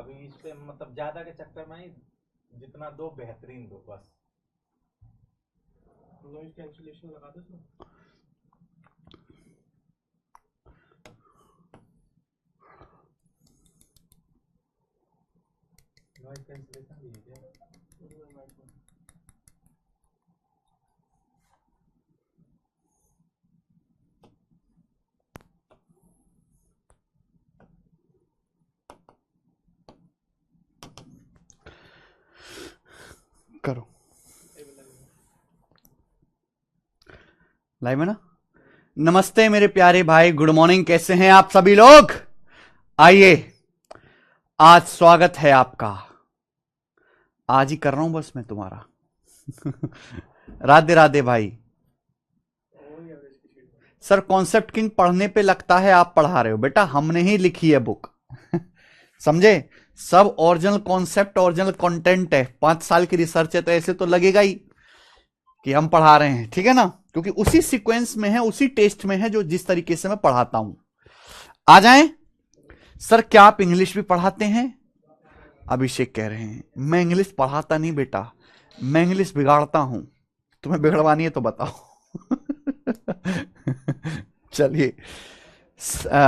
अभी इस पे मतलब ज्यादा के चक्कर में ही जितना दो बेहतरीन दो बस। नॉइज कैंसिलेशन लगा दो इसमें। नॉइज कैंसिलेशन भी है क्या? करो लाइव है ना। नमस्ते मेरे प्यारे भाई, गुड मॉर्निंग, कैसे हैं आप सभी लोग। आइए, आज स्वागत है आपका। आज ही कर रहा हूं बस मैं तुम्हारा। राधे राधे भाई। सर कॉन्सेप्ट किंग पढ़ने पे लगता है आप पढ़ा रहे हो। बेटा हमने ही लिखी है बुक। समझे, सब ओरिजिनल कॉन्सेप्ट ओरिजिनल कंटेंट है। 5 साल की रिसर्च है तो ऐसे तो लगेगा ही कि हम पढ़ा रहे हैं, ठीक है ना, क्योंकि उसी सीक्वेंस में है, उसी टेस्ट में है जो जिस तरीके से मैं पढ़ाता हूं। आ जाएं। सर क्या आप इंग्लिश भी पढ़ाते हैं? अभिषेक कह रहे हैं मैं इंग्लिश पढ़ाता नहीं बेटा, मैं इंग्लिश बिगाड़ता हूं। तुम्हें बिगड़वानी है तो बताओ। चलिए,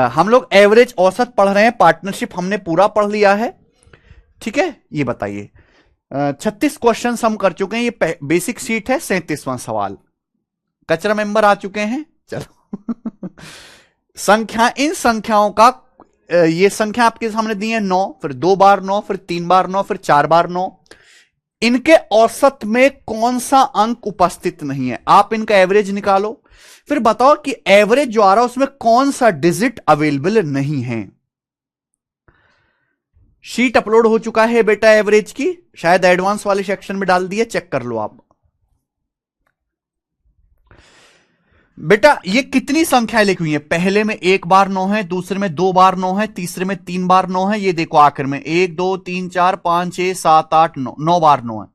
हम लोग एवरेज औसत पढ़ रहे हैं, पार्टनरशिप हमने पूरा पढ़ लिया है, ठीक है। ये बताइए 36 क्वेश्चन हम कर चुके हैं। ये बेसिक सीट है, 37वां सवाल। कचरा मेंबर आ चुके हैं। चलो संख्या, इन संख्याओं का ये संख्या आपके सामने दी है 9, फिर 2 बार 9, फिर 3 बार 9, फिर 4 बार 9। इनके औसत में कौन सा अंक उपस्थित नहीं है, आप इनका एवरेज निकालो, फिर बताओ कि एवरेज जो आ रहा है उसमें कौन सा डिजिट अवेलेबल नहीं है। शीट अपलोड हो चुका है बेटा एवरेज की, शायद एडवांस वाले सेक्शन में डाल दिया, चेक कर लो आप। बेटा ये कितनी संख्या लिखी हुई है, पहले में 1 बार 9 है, दूसरे में 2 बार 9 है, तीसरे में 3 बार 9 है, ये देखो आखिर में 1 2 3 4 5 6 7 8 9, 9 बार 9 है।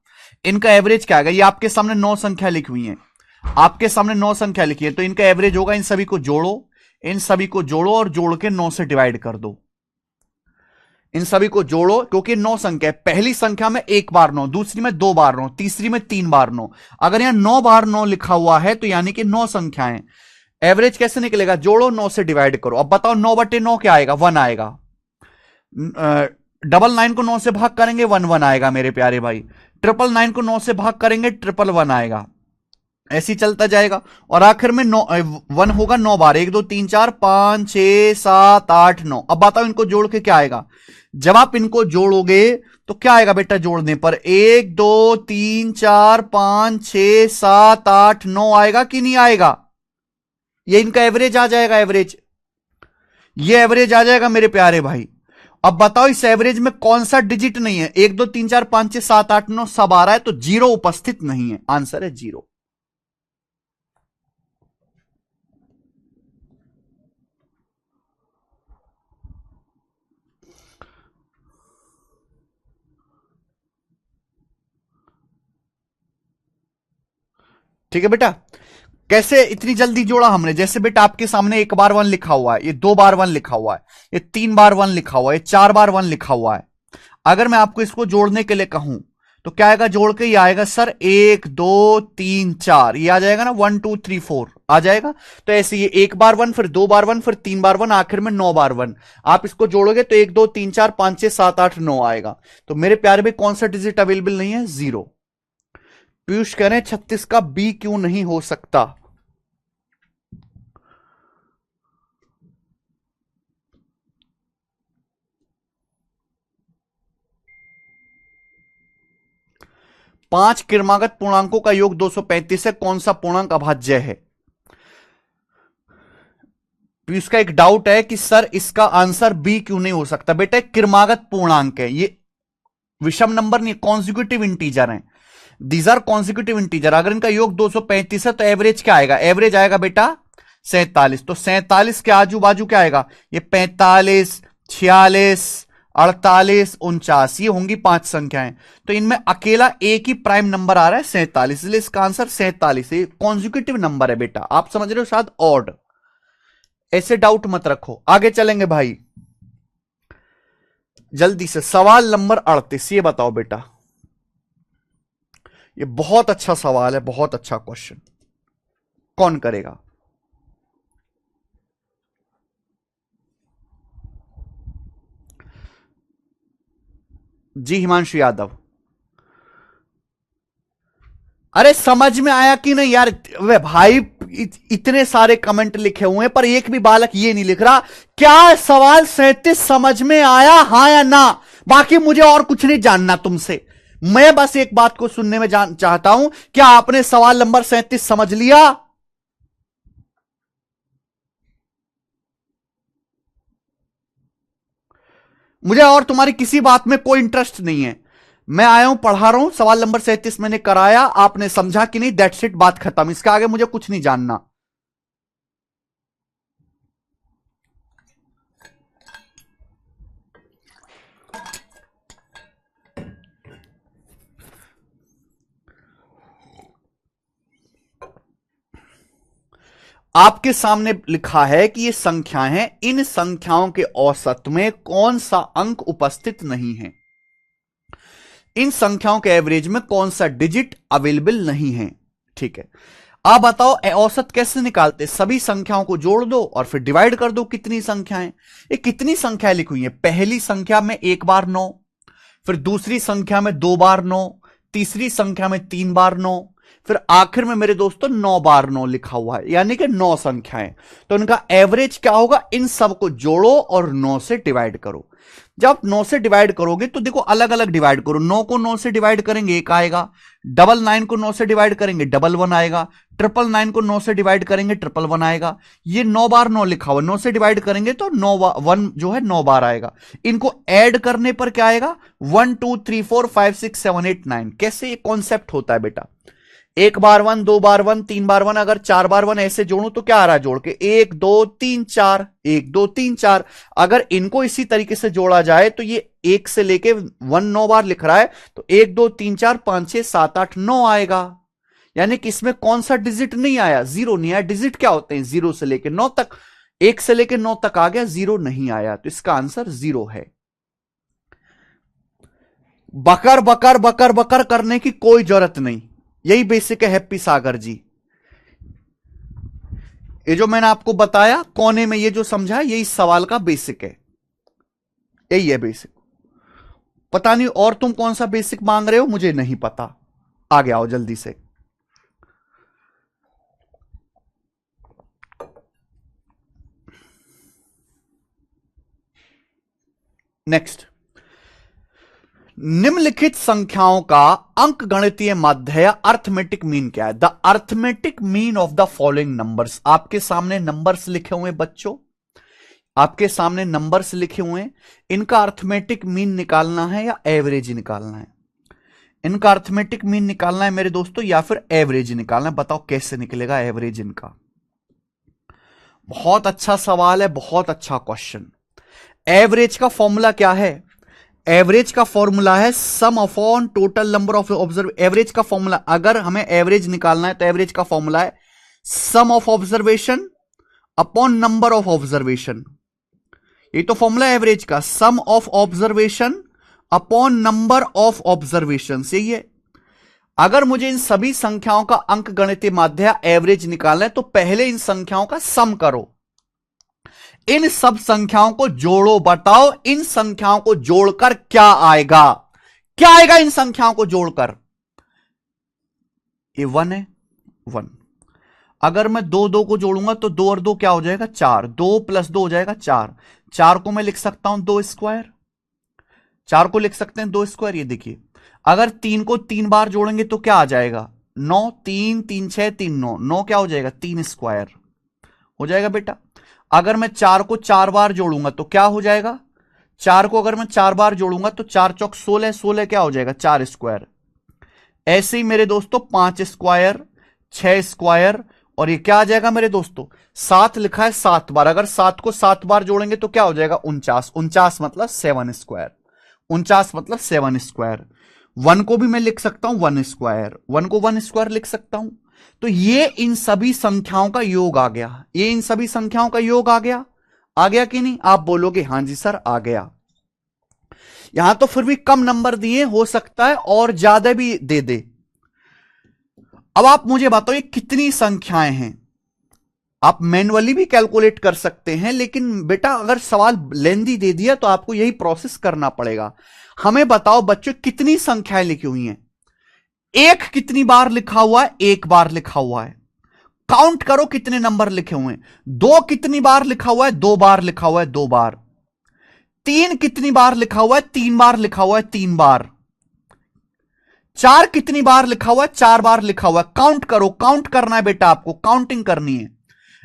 इनका एवरेज क्या आएगा? ये आपके सामने 9 संख्या लिखी हुई है, आपके सामने 9 संख्या लिखी है, तो इनका एवरेज होगा, इन सभी को जोड़ो, इन सभी को जोड़ो और जोड़ के 9 से डिवाइड कर दो। इन सभी को जोड़ो क्योंकि 9 संख्या है। पहली संख्या में 1 बार 9, दूसरी में 2 बार 9, तीसरी में 3 बार 9। अगर यहां 9 बार 9 लिखा हुआ है तो यानी कि 9 संख्याएं। एवरेज कैसे निकलेगा? जोड़ो, 9 से डिवाइड करो। अब बताओ 9/9 क्या आएगा? 1 आएगा। 999 को 9 से भाग करेंगे 1 1 आएगा मेरे प्यारे भाई। 999 को 9 से भाग करेंगे 1 आएगा। ऐसे ही चलता जाएगा और आखिर में 1 होगा 9 बार। 1 2 3 4 5 6 7 8 9। अब बताओ इनको जोड़ के क्या आएगा? जब आप इनको जोड़ोगे तो क्या आएगा बेटा जोड़ने पर? 1 2 3 4 5 6 7 8 9 आएगा कि नहीं आएगा? ये इनका एवरेज आ जाएगा, एवरेज, ये एवरेज आ जाएगा मेरे प्यारे भाई। अब बताओ इस एवरेज में कौन सा डिजिट नहीं है? 1 2 3 4 5 6 7 8 9 सब आ रहा है तो 0 उपस्थित नहीं है। आंसर है 0। ठीक है बेटा, कैसे इतनी जल्दी जोड़ा हमने? जैसे बेटा आपके सामने 1 बार 1 लिखा हुआ है, ये 2 बार 1 लिखा हुआ है, ये 3 बार 1 लिखा हुआ है, ये 4 बार 1 लिखा हुआ है। अगर मैं आपको इसको जोड़ने के लिए कहूं तो क्या आएगा? जोड़ के ये आएगा सर 1 2 3 4, ये आ जाएगा ना, 1 2 3 4 आ जाएगा। तो ऐसे ये 1 बार 1, फिर 2 बार 1, फिर 3 बार 1, आखिर में 9 बार 1। आप इसको जोड़ोगे तो 1 2 3 4 5 6 7 8 9 आएगा। तो मेरे प्यारे में कौन सा डिजिट अवेलेबल नहीं है? 0। पीयूष कह रहे हैं 36 का बी क्यों नहीं हो सकता? पांच क्रमागत पूर्णांकों का योग 235 है, कौन सा पूर्णांक अभाज्य है? पीयूष का एक डाउट है कि सर इसका आंसर बी क्यों नहीं हो सकता। बेटा क्रमागत पूर्णांक है, ये विषम नंबर नहीं, कॉन्जिक्यूटिव इंटीजर है। These are consecutive integer. अगर इनका योग 235 है तो एवरेज क्या आएगा? एवरेज आएगा बेटा 47। तो 47 के आजू बाजू क्या आएगा? ये 45 46 48 49, ये होंगी 5 संख्याएं। तो इनमें अकेला एक ही प्राइम नंबर आ रहा है 47, इसलिए इसका आंसर 47 है। कॉन्जिक्यूटिव नंबर है बेटा, आप समझ रहे हो शायद ऑड। ऐसे डाउट मत रखो, आगे चलेंगे भाई। जल्दी से सवाल नंबर 38, ये बताओ बेटा। ये बहुत अच्छा सवाल है, बहुत अच्छा क्वेश्चन। कौन करेगा? जी हिमांशु यादव। अरे समझ में आया कि नहीं यार? वे भाई इतने सारे कमेंट लिखे हुए हैं पर एक भी बालक ये नहीं लिख रहा क्या सवाल 37 समझ में आया, हां या ना। बाकी मुझे और कुछ नहीं जानना तुमसे, मैं बस एक बात को सुनने में चाहता हूं, क्या आपने सवाल नंबर 37 समझ लिया? मुझे और तुम्हारी किसी बात में कोई इंटरेस्ट नहीं है। मैं आया हूं, पढ़ा रहा हूं, सवाल नंबर 37 मैंने कराया, आपने समझा कि नहीं, दैट्स इट, बात खत्म। इसके आगे मुझे कुछ नहीं जानना। आपके सामने लिखा है कि ये संख्याएं हैं, इन संख्याओं के औसत में कौन सा अंक उपस्थित नहीं है, इन संख्याओं के एवरेज में कौन सा डिजिट अवेलेबल नहीं है। ठीक है, आप बताओ औसत कैसे निकालते? सभी संख्याओं को जोड़ दो और फिर डिवाइड कर दो कितनी संख्याएं। ये कितनी संख्याएं लिखी हुई है? पहली संख्या में 1 बार 9, फिर दूसरी संख्या में 2 बार 9, तीसरी संख्या में 3 बार 9, फिर आखिर में मेरे दोस्तों 9 बार 9 लिखा हुआ है, यानी कि 9 संख्याएं। तो इनका एवरेज क्या होगा? इन सब को जोड़ो और 9 से डिवाइड करो। जब 9 से डिवाइड करोगे तो देखो अलग अलग डिवाइड करो। 9 को 9 से डिवाइड करेंगे 1 आएगा, 99 को 9 से डिवाइड करेंगे 11 आएगा, 999 को 9 से डिवाइड करेंगे 11 आएगा। ये 9 बार 9 लिखा हुआ, 9 से डिवाइड करेंगे तो 9 1 जो है 9 बार आएगा। इनको ऐड करने पर क्या आएगा? 1 2 3 4 5 6 7 8 9। कैसे ये कॉन्सेप्ट होता है बेटा? 1 बार 1, 2 बार 1, 3 बार 1, अगर 4 बार 1 ऐसे जोड़ू तो क्या आ रहा है जोड़ के? 1 2 3 4, 1 2 3 4। अगर इनको इसी तरीके से जोड़ा जाए तो ये 1 से लेके 1 9 बार लिख रहा है, तो 1 2 3 4 5 6 7 8 9 आएगा। यानी कि इसमें कौन सा डिजिट नहीं आया? जीरो नहीं आया। डिजिट क्या होते हैं? 0 से लेके 9 तक। 1 से लेके 9 तक आ गया, 0 नहीं आया, तो इसका आंसर 0 है। बकर बकर बकर बकर करने की कोई जरूरत नहीं, यही बेसिक है हैप्पी सागर जी। ये जो मैंने आपको बताया कोने में, ये जो समझा, यही इस सवाल का बेसिक है, यही है बेसिक। पता नहीं और तुम कौन सा बेसिक मांग रहे हो, मुझे नहीं पता। आगे आओ जल्दी से। नेक्स्ट, निम्नलिखित संख्याओं का अंक गणितीय माध्य या अर्थमेटिक मीन क्या है? The arithmetic mean of the following numbers. आपके सामने नंबर्स लिखे हुए बच्चों, आपके सामने नंबर्स लिखे हुए हैं, इनका अर्थमेटिक मीन निकालना है या एवरेज निकालना है? इनका अर्थमेटिक मीन निकालना है मेरे दोस्तों या फिर एवरेज निकालना है? बताओ कैसे निकलेगा एवरेज इनका? बहुत अच्छा सवाल है, बहुत अच्छा क्वेश्चन। एवरेज का फॉर्मूला क्या है? एवरेज का फॉर्मूला है सम upon total number of observe. Average का फॉर्मूला, अगर हमें एवरेज निकालना है तो एवरेज का फॉर्मूला है sum of observation upon number of observation. ये तो फॉर्मूला है एवरेज का, sum of observation upon number of observation. यही है। अगर मुझे इन सभी संख्याओं का अंक गणितीय माध्य एवरेज निकालना है तो पहले इन संख्याओं का सम करो, इन सब संख्याओं को जोड़ो। बताओ इन संख्याओं को जोड़कर क्या आएगा? क्या आएगा इन संख्याओं को जोड़कर? ये 1 है, 1। अगर मैं 2 2 को जोड़ूंगा तो 2 और 2 क्या हो जाएगा? 4। 2 + 2 हो जाएगा 4। 4 को मैं लिख सकता हूं 2 स्क्वायर, 4 को लिख सकते हैं 2 स्क्वायर। ये देखिए, अगर 3 को 3 बार जोड़ेंगे तो क्या आ जाएगा? 9। 3 3 6 3 9, 9 क्या हो जाएगा? 3 स्क्वायर हो जाएगा बेटा। अगर मैं 4 को 4 बार जोड़ूंगा तो क्या हो जाएगा? 4 को अगर मैं 4 बार जोड़ूंगा तो 4 चौक 16, 16 क्या हो जाएगा? 4 स्क्वायर। ऐसे ही मेरे दोस्तों 5 स्क्वायर, 6 स्क्वायर, और ये क्या आ जाएगा मेरे दोस्तों? 7 लिखा है 7 बार। अगर 7 को 7 बार जोड़ेंगे तो क्या हो जाएगा? 49। 49 मतलब 7 स्क्वायर। 49 मतलब 7 स्क्वायर। 1 को भी मैं लिख सकता हूं 1 स्क्वायर, 1 को 1 स्क्वायर लिख सकता हूं। तो ये इन सभी संख्याओं का योग आ गया, ये इन सभी संख्याओं का योग आ गया। आ गया कि नहीं? आप बोलोगे हां जी सर आ गया। यहां तो फिर भी कम नंबर दिए, हो सकता है और ज्यादा भी दे दे। अब आप मुझे बताओ ये कितनी संख्याएं हैं। आप मैन्युअली भी कैलकुलेट कर सकते हैं, लेकिन बेटा अगर सवाल लेंदी दे दिया तो आपको यही प्रोसेस करना पड़ेगा। हमें बताओ बच्चों कितनी संख्याएं लिखी हुई हैं। एक कितनी बार लिखा हुआ है? एक बार लिखा हुआ है। काउंट करो कितने नंबर लिखे हुए हैं। दो कितनी बार लिखा हुआ है? दो बार लिखा हुआ है, दो बार। तीन कितनी बार लिखा हुआ है? तीन बार लिखा हुआ है, तीन बार। चार कितनी बार लिखा हुआ है? चार बार लिखा हुआ है। काउंट करो, काउंट करना है बेटा, आपको काउंटिंग करनी है,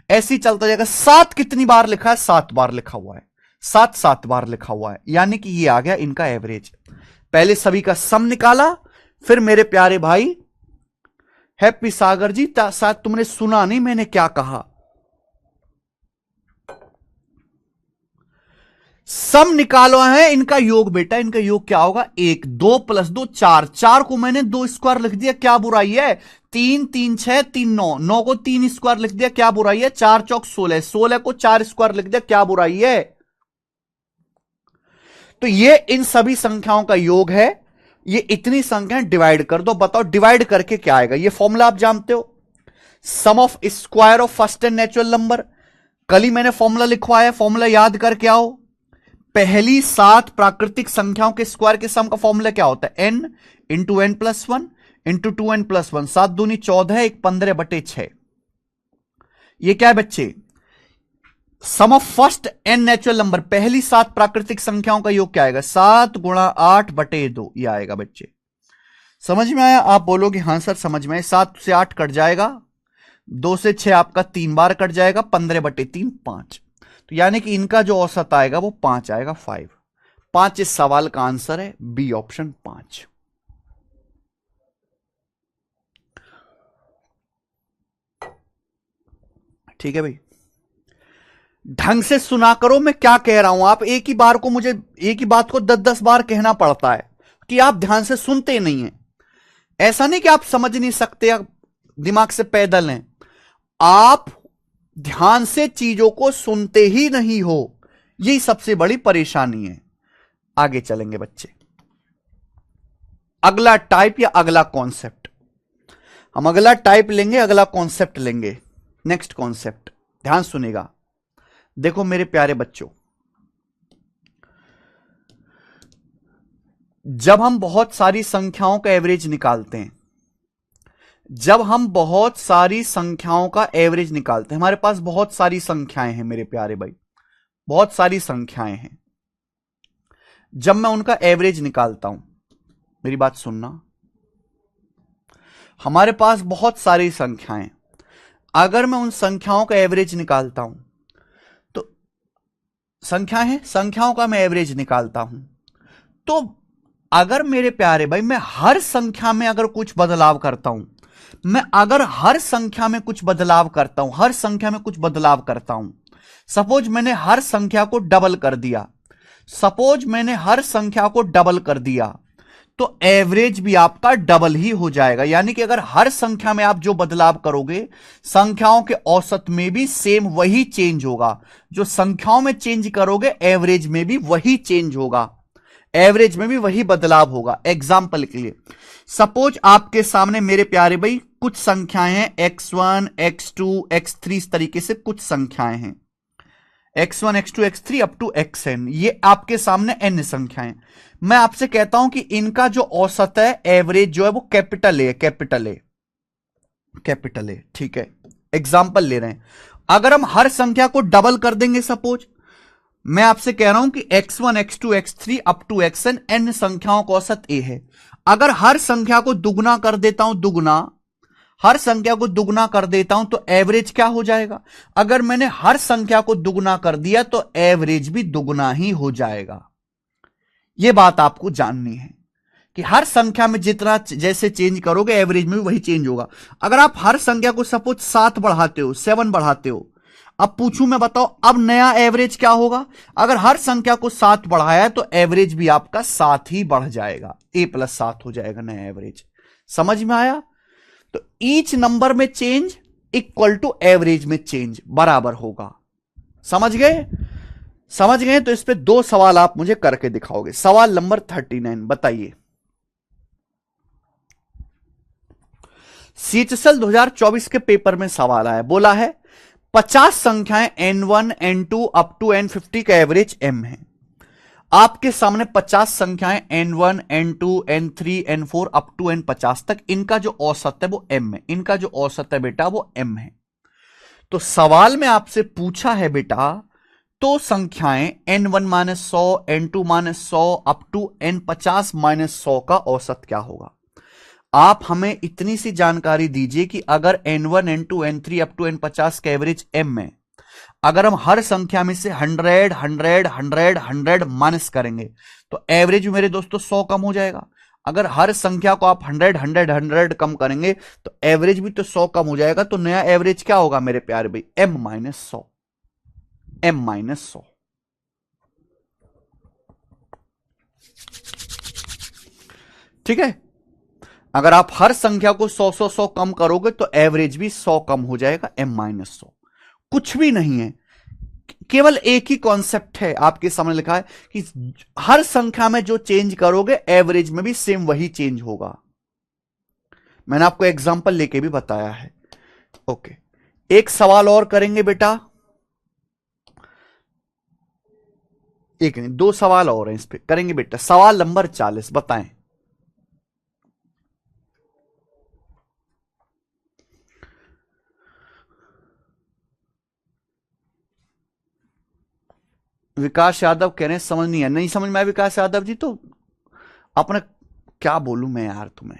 ऐसे ही चलता जाएगा। सात कितनी बार लिखा है? सात बार लिखा हुआ है, सात सात बार लिखा हुआ है, यानी कि ये आ गया इनका एवरेज। पहले सभी का सम निकाला, फिर मेरे प्यारे भाई हैप्पी सागर जी, शायद तुमने सुना नहीं मैंने क्या कहा। सम निकालो है इनका योग बेटा, इनका योग क्या होगा? एक, दो प्लस दो चार, चार को मैंने दो स्क्वायर लिख दिया, क्या बुराई है? तीन तीन छह तीन नौ, नौ को तीन स्क्वायर लिख दिया, क्या बुराई है? चार चौक 16, 16 को चार स्क्वायर लिख दिया, क्या बुराई है? तो ये इन सभी संख्याओं का योग है। ये इतनी संख्याएं डिवाइड कर दो, बताओ डिवाइड करके क्या आएगा? ये फॉर्मूला आप जानते हो, sum of square of first and natural number. कल ही मैंने फॉर्मूला लिखवाया, फॉर्मूला याद करके आओ। पहली 7 प्राकृतिक संख्याओं के स्क्वायर के सम का फॉर्मूला क्या होता है? n into n plus one into 2n plus one, 7 दूनी 14, एक 15/6। ये क्या है बच्चे? Sum of first n natural number, पहली 7 प्राकृतिक संख्याओं का योग क्या आएगा? 7 गुणा 8/2, ये आएगा बच्चे। समझ में आया? आप बोलोगे हाँ सर समझ में आया। 7 से 8 कट जाएगा, 2 से 6 आपका 3 बार कट जाएगा, 15/3 5। तो यानी कि इनका जो औसत आएगा वो 5 आएगा, 5। 5 इस सवाल का आंसर है, बी ऑप्शन 5। ठीक है भाई, ढंग से सुना करो मैं क्या कह रहा हूं। आप एक ही बार को, मुझे एक ही बात को 10-10 बार कहना पड़ता है कि आप ध्यान से सुनते नहीं हैं। ऐसा नहीं कि आप समझ नहीं सकते या दिमाग से पैदल हैं, आप ध्यान से चीजों को सुनते ही नहीं हो, यही सबसे बड़ी परेशानी है। आगे चलेंगे बच्चे, अगला टाइप या अगला कॉन्सेप्ट। हम अगला टाइप लेंगे, अगला कॉन्सेप्ट लेंगे। नेक्स्ट कॉन्सेप्ट, ध्यान सुनेगा। देखो मेरे प्यारे बच्चों, जब हम बहुत सारी संख्याओं का एवरेज निकालते हैं, जब हम बहुत सारी संख्याओं का एवरेज निकालते हैं, हमारे पास बहुत सारी संख्याएं हैं मेरे प्यारे भाई, बहुत सारी संख्याएं हैं। जब मैं उनका एवरेज निकालता हूं, मेरी बात सुनना, हमारे पास बहुत सारी संख्याएं, अगर मैं उन संख्याओं का एवरेज निकालता हूं, तो संख्याओं का मैं एवरेज निकालता हूं, तो अगर मेरे प्यारे भाई मैं हर संख्या में अगर कुछ बदलाव करता हूं, मैं अगर हर संख्या में कुछ बदलाव करता हूं, हर संख्या में कुछ बदलाव करता हूं, सपोज मैंने हर संख्या को डबल कर दिया, सपोज मैंने हर संख्या को डबल कर दिया, तो एवरेज भी आपका डबल ही हो जाएगा। यानी कि अगर हर संख्या में आप जो बदलाव करोगे, संख्याओं के औसत में भी सेम वही चेंज होगा। जो संख्याओं में चेंज करोगे, एवरेज में भी वही चेंज होगा, एवरेज में भी वही बदलाव होगा। एग्जाम्पल के लिए, सपोज आपके सामने मेरे प्यारे भाई कुछ संख्याएं हैं, x1, x2, x3, इस तरीके से कुछ संख्याएं हैं, x1, x2, x3 up to xn, ये आपके सामने n संख्याएं। मैं आपसे कहता हूं कि इनका जो औसत है, एवरेज जो है वो capital A, capital A, capital A, ठीक है। एग्जाम्पल ले रहे हैं, अगर हम हर संख्या को डबल कर देंगे, सपोज मैं आपसे कह रहा हूं कि x1, x2, x3 up to xn, n संख्याओं का औसत a है। अगर हर संख्या को दुगना कर देता हूं, दुगना, हर संख्या को दुगना कर देता हूं, तो एवरेज क्या हो जाएगा? अगर मैंने हर संख्या को दुगना कर दिया तो एवरेज भी दुगना ही हो जाएगा। यह बात आपको जाननी है कि हर संख्या में जितना जैसे चेंज करोगे, एवरेज में भी वही चेंज होगा। अगर आप हर संख्या को सपोज 7 बढ़ाते हो, 7 बढ़ाते हो, अब पूछूं मैं, बताओ अब नया एवरेज क्या होगा? अगर हर संख्या को 7 बढ़ाया है तो एवरेज भी आपका 7 ही बढ़ जाएगा, a+7 हो जाएगा नया एवरेज। समझ में आया? तो ईच नंबर में चेंज इक्वल टू एवरेज में चेंज बराबर होगा। समझ गए? समझ गए? तो इस पे 2 सवाल आप मुझे करके दिखाओगे। सवाल नंबर 39 बताइए। सीएचएसएल 2024 के पेपर में सवाल आया, बोला है 50 संख्याएं n1 n2 up to n50 का एवरेज m है। आपके सामने 50 संख्याएं n1 n2 n3 n4 up to n50 तक, इनका जो औसत है वो m है। इनका जो औसत है बेटा वो m है। तो सवाल में आपसे पूछा है बेटा, तो संख्याएं n1 minus 100, n2 minus 100 up to n50 minus 100 का औसत क्या होगा। आप हमें इतनी सी जानकारी दीजिए कि अगर n1 n2 n3 up to n50 का एवरेज m है, अगर हम हर संख्या में से 100 100 100 100 माइनस करेंगे तो एवरेज मेरे दोस्तों 100 कम हो जाएगा। अगर हर संख्या को आप 100 100 100 कम करेंगे तो एवरेज भी तो 100 कम हो जाएगा। तो नया एवरेज क्या होगा मेरे प्यारे भाई, m माइनस 100, m माइनस 100। ठीक है, अगर आप हर संख्या को 100 100 100 कम करोगे तो एवरेज भी 100 कम हो जाएगा, m माइनस 100। कुछ भी नहीं है, केवल एक ही कॉन्सेप्ट है आपके सामने लिखा है कि हर संख्या में जो चेंज करोगे एवरेज में भी सेम वही चेंज होगा। मैंने आपको एग्जांपल लेके भी बताया है। ओके, एक सवाल और करेंगे बेटा, एक नहीं 2 सवाल और हैं इस पे करेंगे बेटा। सवाल नंबर 40 बताएं। विकास यादव कह रहे हैं समझ नहीं है, नहीं समझ में आया विकास यादव जी तो अपने क्या बोलूं मैं यार तुम्हें,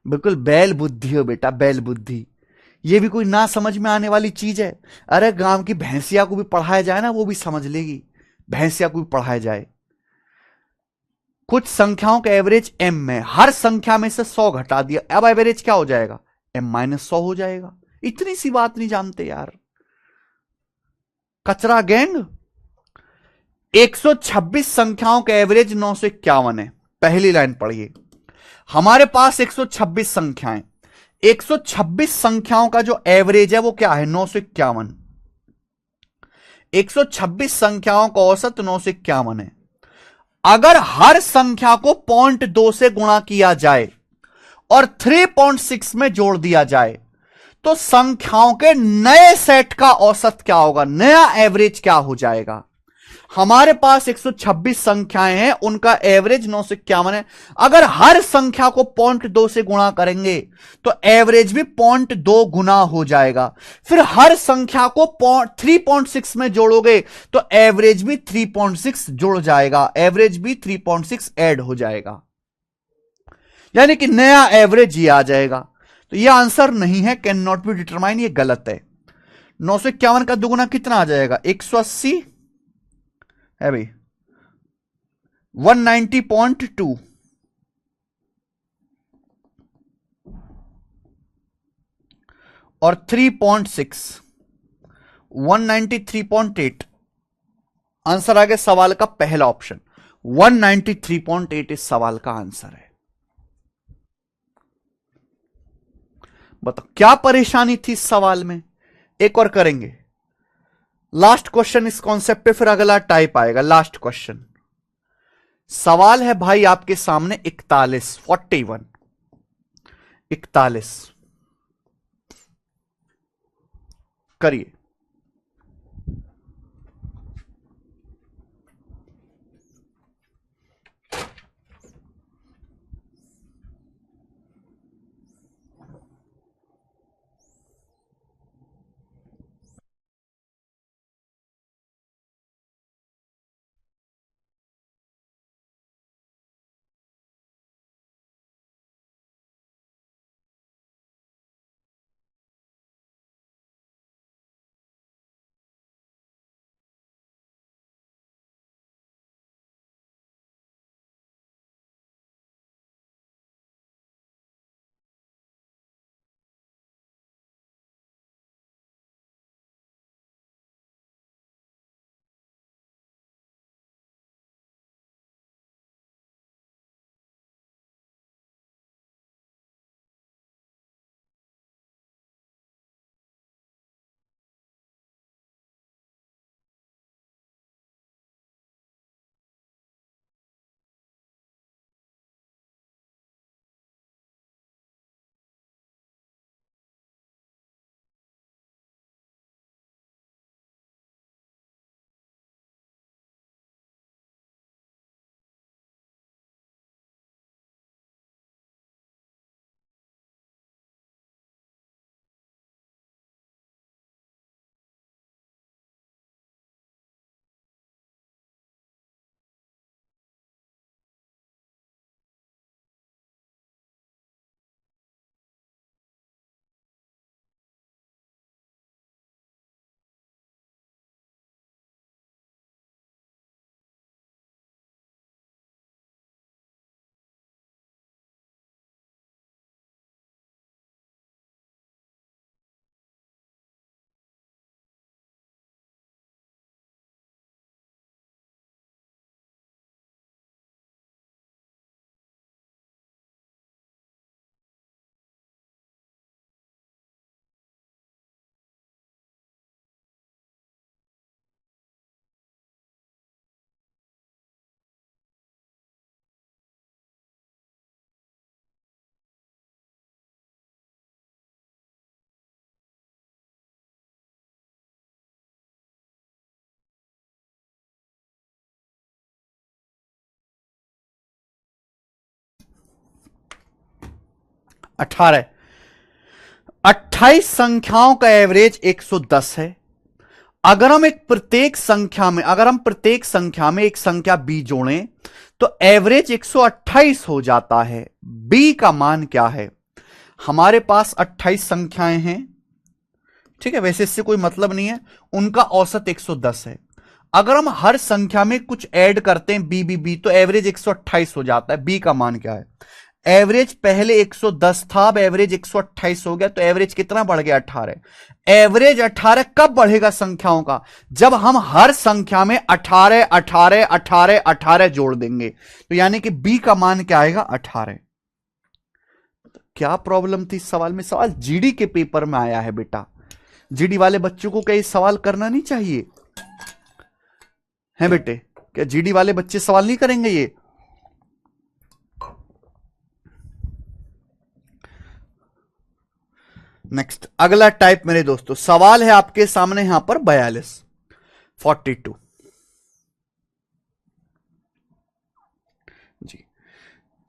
बिल्कुल बैल बुद्धि हो बेटा, बैल बुद्धि। ये भी कोई ना समझ में आने वाली चीज है। अरे गांव की भैंसिया को भी पढ़ाया जाए ना, वो भी समझ लेगी। भैंसिया को भी पढ़ाया जाए। कुछ संख्याओं का एवरेज m है, हर संख्या में से 100 घटा दिया, अब एवरेज क्या हो जाएगा, m माइनस 100 हो जाएगा। इतनी सी बात नहीं जानते यार, कचरा गैंग। 126 संख्याओं का एवरेज 951 है। पहली लाइन पढ़िए, हमारे पास 126 संख्याएं, 126 संख्याओं का जो एवरेज है वो क्या है, 951। 126 संख्याओं का औसत 951 है। अगर हर संख्या को 0.2 से गुणा किया जाए और 3.6 में जोड़ दिया जाए तो संख्याओं के नए सेट का औसत क्या होगा, नया एवरेज क्या हो जाएगा। हमारे पास 126 संख्याएं हैं, उनका एवरेज 951 है। अगर हर संख्या को 0.2 से गुणा करेंगे तो एवरेज भी 0.2 गुना हो जाएगा। फिर हर संख्या को 3.6 में जोड़ोगे तो एवरेज भी 3.6 जुड़ जाएगा, एवरेज भी 3.6 ऐड हो जाएगा, यानी कि नया एवरेज ये आ जाएगा। तो ये आंसर नहीं है, कैन नॉट बी डिटरमाइन, ये गलत है। 951 का दुगुना कितना आ जाएगा, 180 है भाई, 190.2 और 3.6 193.8। आंसर आ गया सवाल का पहला ऑप्शन, 193.8 इस सवाल का आंसर है। बताओ क्या परेशानी थी इस सवाल में। एक और करेंगे, लास्ट क्वेश्चन इस कॉन्सेप्ट पे, फिर अगला टाइप आएगा। लास्ट क्वेश्चन सवाल है भाई आपके सामने 41 करिए। 18। 28 संख्याओं का एवरेज 110 है। अगर हम प्रत्येक संख्या में एक संख्या b जोड़ें तो एवरेज 128 हो जाता है। b का मान क्या है? हमारे पास 28 संख्याएं हैं, ठीक है, वैसे इससे कोई मतलब नहीं है, उनका औसत 110 है। अगर हम हर संख्या में कुछ ऐड करते हैं b तो एवरेज 128 हो जाता है। b का मान क्या है? एवरेज पहले 110 था, अब एवरेज 128 हो गया, तो एवरेज कितना बढ़ गया? 18। एवरेज 18 कब बढ़ेगा संख्याओं का? जब हम हर संख्या में 18 18 18 18 जोड़ देंगे। तो यानी कि b का मान क्या आएगा? 18। क्या प्रॉब्लम थी इस सवाल में? सवाल जीडी के पेपर में आया है बेटा। जीडी वाले बच्चों को क्या ये सवाल करना नहीं चाहिए है बेटे? क्या जीडी वाले बच्चे सवाल नहीं करेंगे ये? नेक्स्ट, अगला टाइप मेरे दोस्तों, सवाल है आपके सामने यहां पर 42 जी।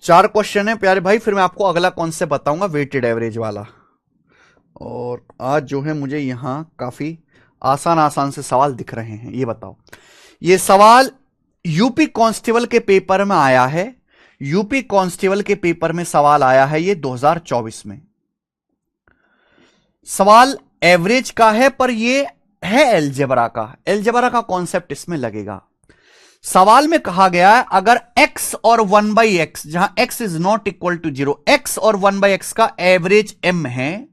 4 क्वेश्चन है प्यारे भाई, फिर मैं आपको अगला कॉन्सेप्ट बताऊंगा वेटेड एवरेज वाला। और आज जो है मुझे यहां काफी आसान से सवाल दिख रहे हैं। ये बताओ, ये सवाल यूपी कांस्टेबल के पेपर में आया है। यूपी कांस्टेबल के पेपर में सवाल आया है ये 2024 में। सवाल एवरेज का है, पर ये है एलजेब्रा का। एलजेब्रा का कॉन्सेप्ट इसमें लगेगा। सवाल में कहा गया है अगर x और 1/x, जहां x is not equal to 0, x और 1/x का एवरेज m है,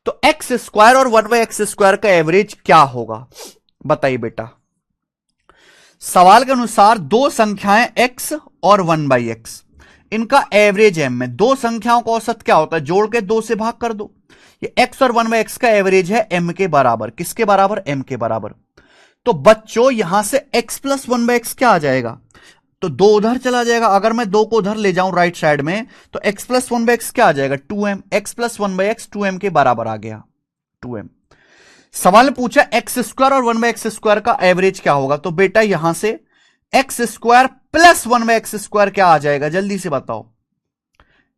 तो x स्क्वायर और 1/x स्क्वायर का एवरेज क्या होगा? बताइए बेटा। सवाल के अनुसार दो संख्याएं x और 1/x, इनका एवरेज m है। दो संख्याओं का औसत क्या होता है? जोड़ के 2 से भाग कर दो। ये x और 1/x का एवरेज है m के बराबर। किसके बराबर? m के बराबर। तो बच्चों यहां से x प्लस 1/x क्या आ जाएगा? तो 2 उधर चला जाएगा। अगर मैं 2 को उधर ले जाऊं राइट साइड में, तो x प्लस 1/x क्या आ जाएगा? 2m। x plus 1/x 2m के बराबर आ गया, 2m। सवाल ने पूछा x स्क्वायर और 1/x स्क्वायर का एवरेज क्या होगा? तो बेटा यहां से x square plus 1/x square क्या आ जाएगा? जल्दी से बताओ।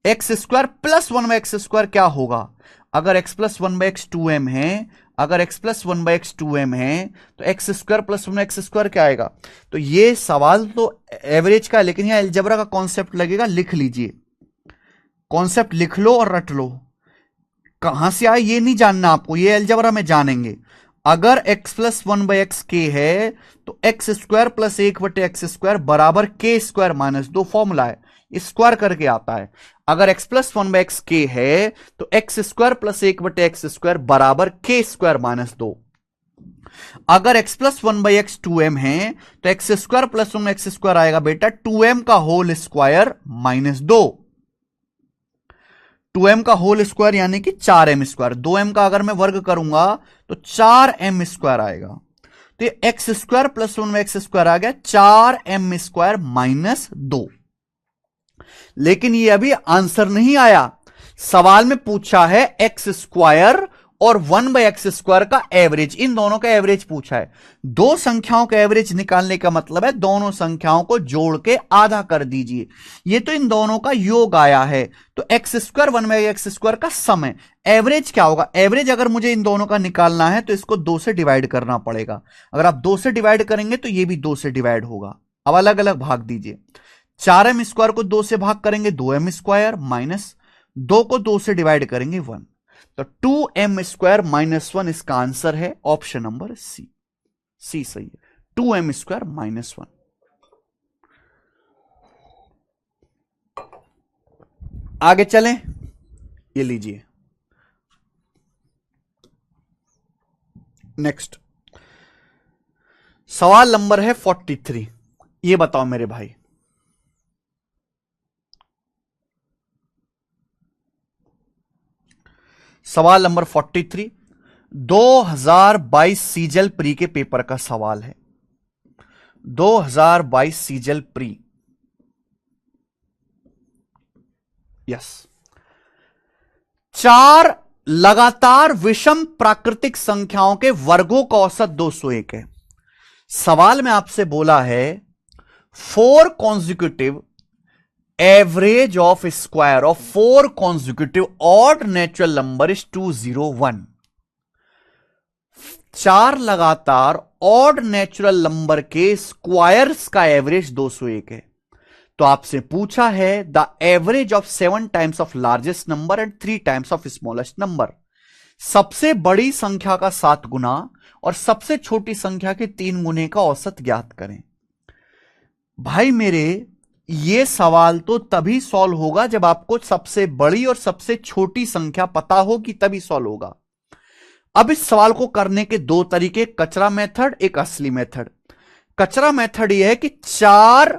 x square plus 1/x square क्या होगा? अगर x प्लस 1/x 2m है, अगर x प्लस 1/x 2m है, तो x square plus 1x square क्या आएगा? तो ये सवाल तो एवरेज का है, लेकिन यहां अलजेब्रा का कॉन्सेप्ट लगेगा। लिख लीजिए, कॉन्सेप्ट लिख लो और रट लो। कहां से आए ये नहीं जानना आपको, ये अलजेब्रा में जानेंगे। अगर x प्लस 1/x k है, तो x square plus 1/x square बराबर k स्क्वायर माइनस 2 फॉर्मूला है, स्क्वायर करके आता है। अगर x प्लस 1/x k है, तो x square plus 1/x square बराबर k स्क्वायर माइनस 2। अगर x प्लस 1/x 2m है, तो x square plus 1x square आएगा बेटा 2m का होल स्क्वायर माइनस 2। 2m का होल स्क्वायर यानी कि 4m स्क्वायर। 2m का अगर मैं वर्ग करूंगा तो 4m स्क्वायर आएगा। तो ये x square plus 1x square आ गया 4m स्क्वायर माइनस 2। लेकिन ये अभी आंसर नहीं आया। सवाल में पूछा है x स्क्वायर और 1/x स्क्वायर का एवरेज, इन दोनों का एवरेज पूछा है। दो संख्याओं का एवरेज निकालने का मतलब है दोनों संख्याओं को जोड़ के आधा कर दीजिए। ये तो इन दोनों का योग आया है, तो x स्क्वायर 1/x स्क्वायर का सम है। एवरेज क्या होगा? एवरेज अगर मुझे इन दोनों का निकालना है तो इसको 2 से डिवाइड करना पड़ेगा। अगर आप 2 से डिवाइड करेंगे तो ये भी 2 से डिवाइड होगा। अब अलग अलग भाग दीजिए। 4m स्क्वायर को 2 से भाग करेंगे 2m स्क्वायर, माइनस 2 को 2 से डिवाइड करेंगे 1, तो 2m स्क्वायर माइनस 1 इसका आंसर है ऑप्शन नंबर सी। सी सही है, 2m स्क्वायर माइनस 1। आगे चलें, ये लीजिए नेक्स्ट सवाल नंबर है 43। ये बताओ मेरे भाई, सवाल नंबर 43 2022 सीजल प्री के पेपर का सवाल है। 2022 सीजल प्री, यस। 4 लगातार विषम प्राकृतिक संख्याओं के वर्गों का औसत 201 है। सवाल में आपसे बोला है 4 consecutive average of square of 4 consecutive odd natural number is 201। 4 लगातार ऑड नेचुरल नंबर के स्क्वायर्स का एवरेज 201 है। तो आपसे पूछा है the average of 7 times of largest number and 3 times of smallest number. सबसे बड़ी संख्या का 7 गुना और सबसे छोटी संख्या के 3 गुने का औसत ज्ञात करें। भाई मेरे, यह सवाल तो तभी सॉल्व होगा जब आपको सबसे बड़ी और सबसे छोटी संख्या पता होगी, तभी सॉल्व होगा। अब इस सवाल को करने के 2 तरीके, कचरा मेथड, एक असली मेथड। कचरा मेथड यह है कि 4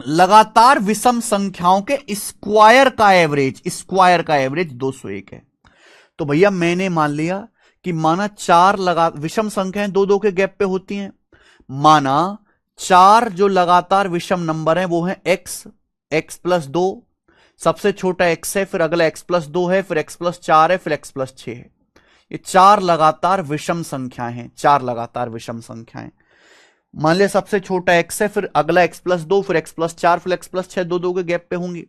लगातार विषम संख्याओं के स्क्वायर का एवरेज 201 है। तो भैया मैंने मान लिया कि माना 4 विषम संख्याएं 2-2 के गैप पे होती हैं। माना 4 जो लगातार विषम नंबर हैं वो हैं x प्लस 2, सबसे छोटा x है, फिर अगला x प्लस 2 है, फिर x प्लस 4 है, फिर x प्लस 6 है। ये 4 लगातार विषम संख्याएं हैं, 4 लगातार विषम संख्याएं। मान लिया सबसे छोटा x है, फिर अगला x प्लस 2, फिर x प्लस 4, फिर x प्लस 6, 2-2 के गैप पे होंगी।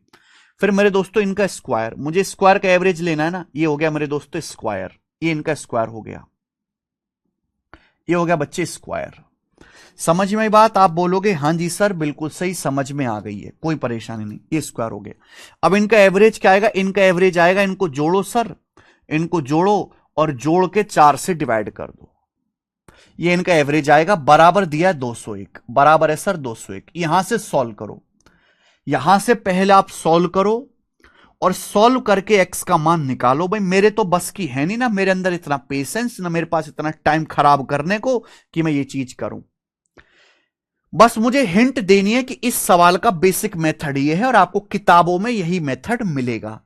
फिर मेरे दोस्तों इनका स्क्वायर, मुझे स्क्वायर का एवरेज लेना है ना। ये हो गया मेरे दोस्तों स्क्वायर, ये इनका स्क्वायर हो गया, ये हो गया बच्चे स्क्वायर। समझ में आई बात? आप बोलोगे हां जी सर बिल्कुल सही, समझ में आ गई है, कोई परेशानी नहीं, ये स्क्वायर हो गया। अब इनका एवरेज क्या आएगा? इनका एवरेज आएगा, इनको जोड़ो सर, इनको जोड़ो और जोड़ के 4 से डिवाइड कर दो, ये इनका एवरेज आएगा। बराबर दिया 201, बराबर है सर 201। यहां से सॉल्व करो, यहां से पहले आप सॉल्व करो और सॉल्व करके एक्स का मान निकालो। भाई मेरे तो बस की है नहीं ना, मेरे अंदर इतना पेशेंस ना, मेरे पास इतना टाइम खराब करने को कि मैं ये चीज करूं। बस मुझे हिंट देनी है कि इस सवाल का बेसिक मेथड ये है और आपको किताबों में यही मेथड मिलेगा।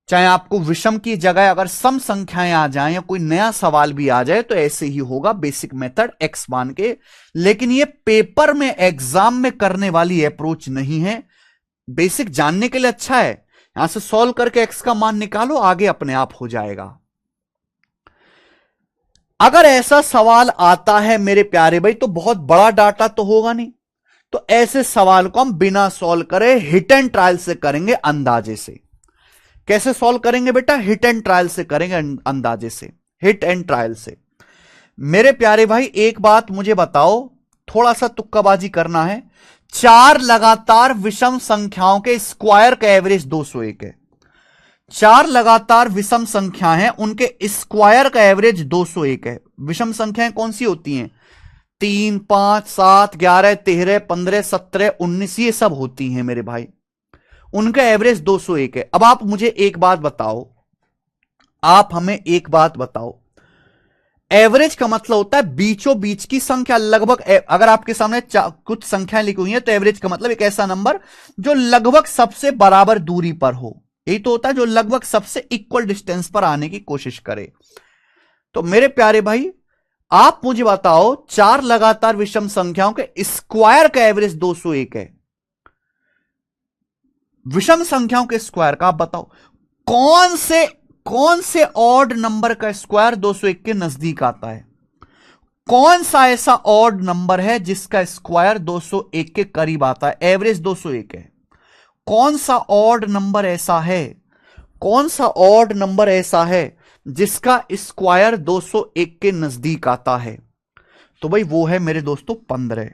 चाहे आपको विषम की जगह अगर सम संख्याएं आ जाएं या कोई नया सवाल भी आ जाए तो ऐसे ही होगा, बेसिक मेथड एक्स मान के। लेकिन ये पेपर में एग्जाम में करने वाली अप्रोच नहीं है, बेसिक जानने के लिए अच्छा है। यहां से सॉल्व करके एक्स का मान निकालो, आगे अपने आप हो जाएगा। अगर ऐसा सवाल आता है मेरे प्यारे भाई तो बहुत बड़ा डाटा तो होगा नहीं, तो ऐसे सवाल को हम बिना सॉल्व करे हिट एंड ट्रायल से करेंगे, अंदाजे से। कैसे सॉल्व करेंगे बेटा? हिट एंड ट्रायल से करेंगे, अंदाजे से, हिट एंड ट्रायल से। मेरे प्यारे भाई एक बात मुझे बताओ, थोड़ा सा तुक्काबाजी करना है। 4 लगातार विषम संख्याओं के स्क्वायर का एवरेज 201 है। 4 लगातार विषम संख्या हैं, उनके स्क्वायर का एवरेज 201 है। विषम संख्याएं कौन सी होती हैं? 3, 5, 7, 11, 13, 15, 17, 19, ये सब होती हैं मेरे भाई। उनका एवरेज 201 है। अब आप मुझे एक बात बताओ, आप हमें एक बात बताओ, एवरेज का मतलब होता है बीचों बीच की संख्या, लगभग। अगर आपके सामने कुछ संख्याएं लिखी हुई हैं तो एवरेज का मतलब एक ऐसा नंबर जो लगभग सबसे बराबर दूरी पर हो। यही तो होता है, जो लगभग सबसे इक्वल डिस्टेंस पर आने की कोशिश करे। तो मेरे प्यारे भाई आप मुझे बताओ, 4 लगातार विषम संख्याओं के स्क्वायर का एवरेज 201 है। विषम संख्याओं के स्क्वायर का आप बताओ, कौन से ऑड नंबर का स्क्वायर 201 के नजदीक आता है? कौन सा ऐसा ऑड नंबर है जिसका स्क्वायर 201 के करीब आता है? एवरेज 201 है। कौन सा ऑड नंबर ऐसा है, कौन सा ऑड नंबर ऐसा है जिसका स्क्वायर 201 के नजदीक आता है? तो भाई वो है मेरे दोस्तों 15।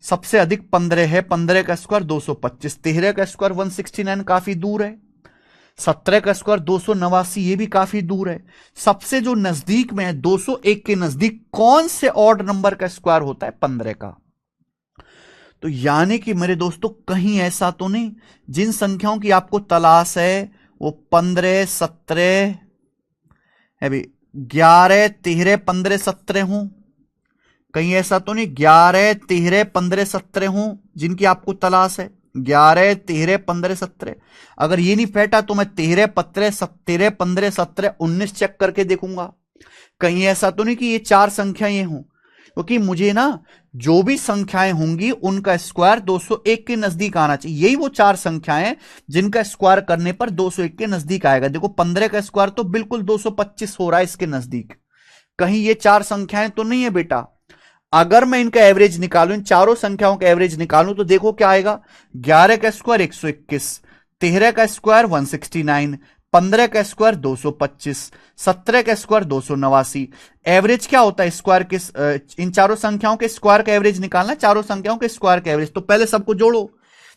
सबसे अधिक 15 है, 15 का स्क्वायर 225, 13 का स्क्वायर 169 काफी दूर है, 17 का स्क्वायर 289 ये भी काफी दूर है। सबसे जो नजदीक में है 201 के नजदीक कौन से ऑड नंबर का स्क्वायर होता है? 15 का। तो यानी कि मेरे दोस्तों कहीं ऐसा तो नहीं जिन संख्याओं की आपको तलाश है वो 15, 17 है भी, 11, 13, 15, 17 हूं? कहीं ऐसा तो नहीं 11, 13, 15, 17 हूं जिनकी आपको तलाश है? 11, 13, 15, 17। अगर ये नहीं फैटा तो मैं 13, 15, 17, 15, 17, 19 चेक करके देखूंगा। कहीं ऐसा तो नहीं कि ये 4 संख्याएं हों, क्योंकि मुझे ना जो भी संख्याएं होंगी उनका स्क्वायर 201 के नजदीक आना चाहिए। यही वो 4 संख्याएं जिनका स्क्वायर करने पर 201 के नजदीक आएगा। देखो 15 का स्क्वायर तो बिल्कुल 225 हो रहा है इसके नजदीक। कहीं ये 4 संख्याएं तो नहीं है बेटा। अगर मैं इनका एवरेज निकालूं, इन चारों संख्याओं का एवरेज निकालूं, तो देखो क्या आएगा। 11 का स्क्वायर 121, 13 का स्क्वायर 169, 15 का स्क्वायर 225, 17 का स्क्वायर 289। एवरेज क्या होता है स्क्वायर के, इन चारों संख्याओं के स्क्वायर का एवरेज निकालना, चारों संख्याओं के स्क्वायर का एवरेज। तो पहले सबको जोड़ो।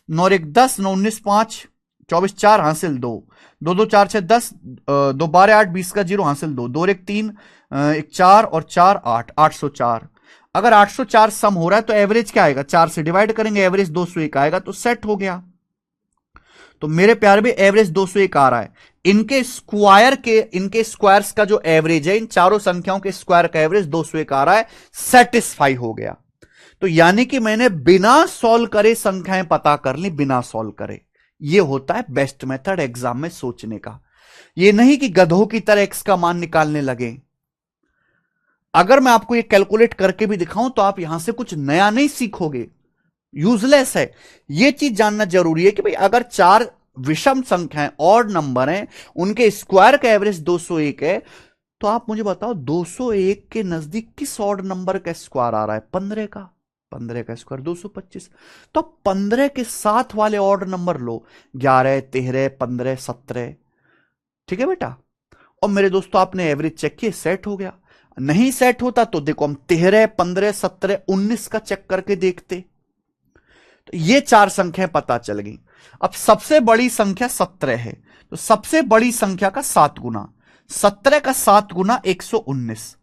9 और 1 10, 9 19 5, 24 4 हासिल 2, 2 2 4 6 10, 2 12 8 20 का 0 हासिल 2, 2 और 1 3, 1 4 और 4 8, 804। अगर 804 सम हो रहा है तो एवरेज क्या आएगा, 4 से डिवाइड करेंगे, एवरेज 201 आएगा, तो सेट हो गया। तो मेरे प्यारे भी एवरेज 201 आ रहा है। इनके स्क्वायर्स का जो एवरेज है, इन चारों संख्याओं के स्क्वायर का एवरेज 201 आ रहा है, सेटिस्फाई हो गया। तो यानी कि मैंने बिना सॉल्व करे संख्याएं पता कर ली, बिना सॉल्व करे। यह होता है बेस्ट मेथड एग्जाम में सोचने का। यह नहीं कि गधों की तरह एक्स का मान निकालने लगे। अगर मैं आपको ये कैलकुलेट करके भी दिखाऊं तो आप यहां से कुछ नया नहीं सीखोगे, यूजलेस है। यह चीज जानना जरूरी है कि भाई अगर 4 विषम संख्याएं ऑड नंबर हैं, उनके स्क्वायर का एवरेज 201 है, तो आप मुझे बताओ 201 के नजदीक किस ऑड नंबर का स्क्वायर आ रहा है, 15 का। 15 का स्क्वायर 225। तो 15 के साथ वाले ऑड नंबर लो, 11 13 15 17। ठीक है बेटा। और मेरे दोस्तों आपने एवरेज चेक किया, सेट हो गया। नहीं सेट होता तो देखो हम 13 15 17 19 का चेक करके देखते। तो ये 4 संख्याएं पता चल गई। अब सबसे बड़ी संख्या 17 है, तो सबसे बड़ी संख्या का 7 गुना, 17 का 7 गुना 119।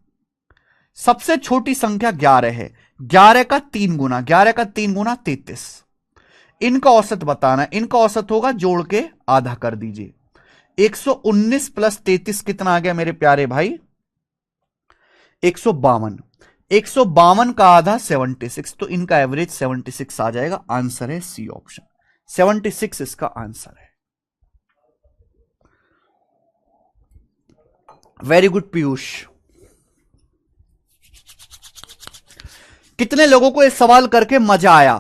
सबसे छोटी संख्या 11 है, 11 का 3 गुना, 11 का 3 गुना 33। इनका औसत बताना है। इनका औसत होगा, जोड़ के आधा कर दीजिए। 119 प्लस 33 कितना आ गया मेरे प्यारे भाई, 152। 152 का आधा 76, तो इनका एवरेज 76 आ जाएगा। आंसर है सी ऑप्शन, 76 इसका आंसर है। Very good Piyush. कितने लोगों को इस सवाल करके मजा आया?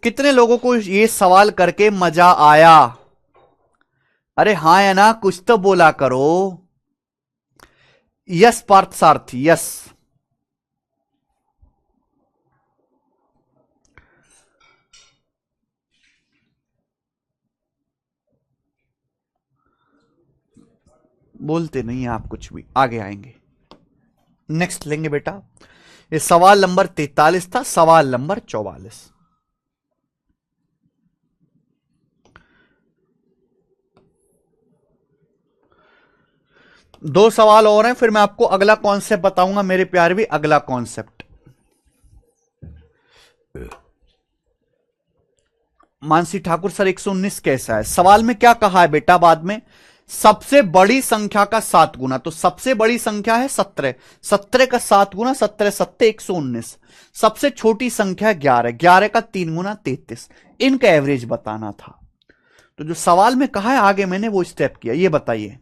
कितने लोगों को ये सवाल करके मजा आया? अरे हां या ना, कुछ तो बोला करो। यस पार्थ सारथी, यस। बोलते नहीं आप कुछ भी, आगे आएंगे। नेक्स्ट लेंगे बेटा। ये सवाल नंबर 43 था, सवाल नंबर 44। दो सवाल और हैं, फिर मैं आपको अगला कॉन्सेप्ट बताऊंगा मेरे प्यारे भी। अगला कॉन्सेप्ट मानसी ठाकुर सर 119 कैसा है? सवाल में क्या कहा है बेटा? बाद में सबसे बड़ी संख्या का 7 गुना, तो सबसे बड़ी संख्या है 17, 17 का 7 गुना, 17 7 119। सबसे छोटी संख्या 11, 11 का 3 गुना 33। इनका एवरेज बताना था। तो जो सवाल में कहा है आगे मैंने वो स्टेप किया। ये बताइए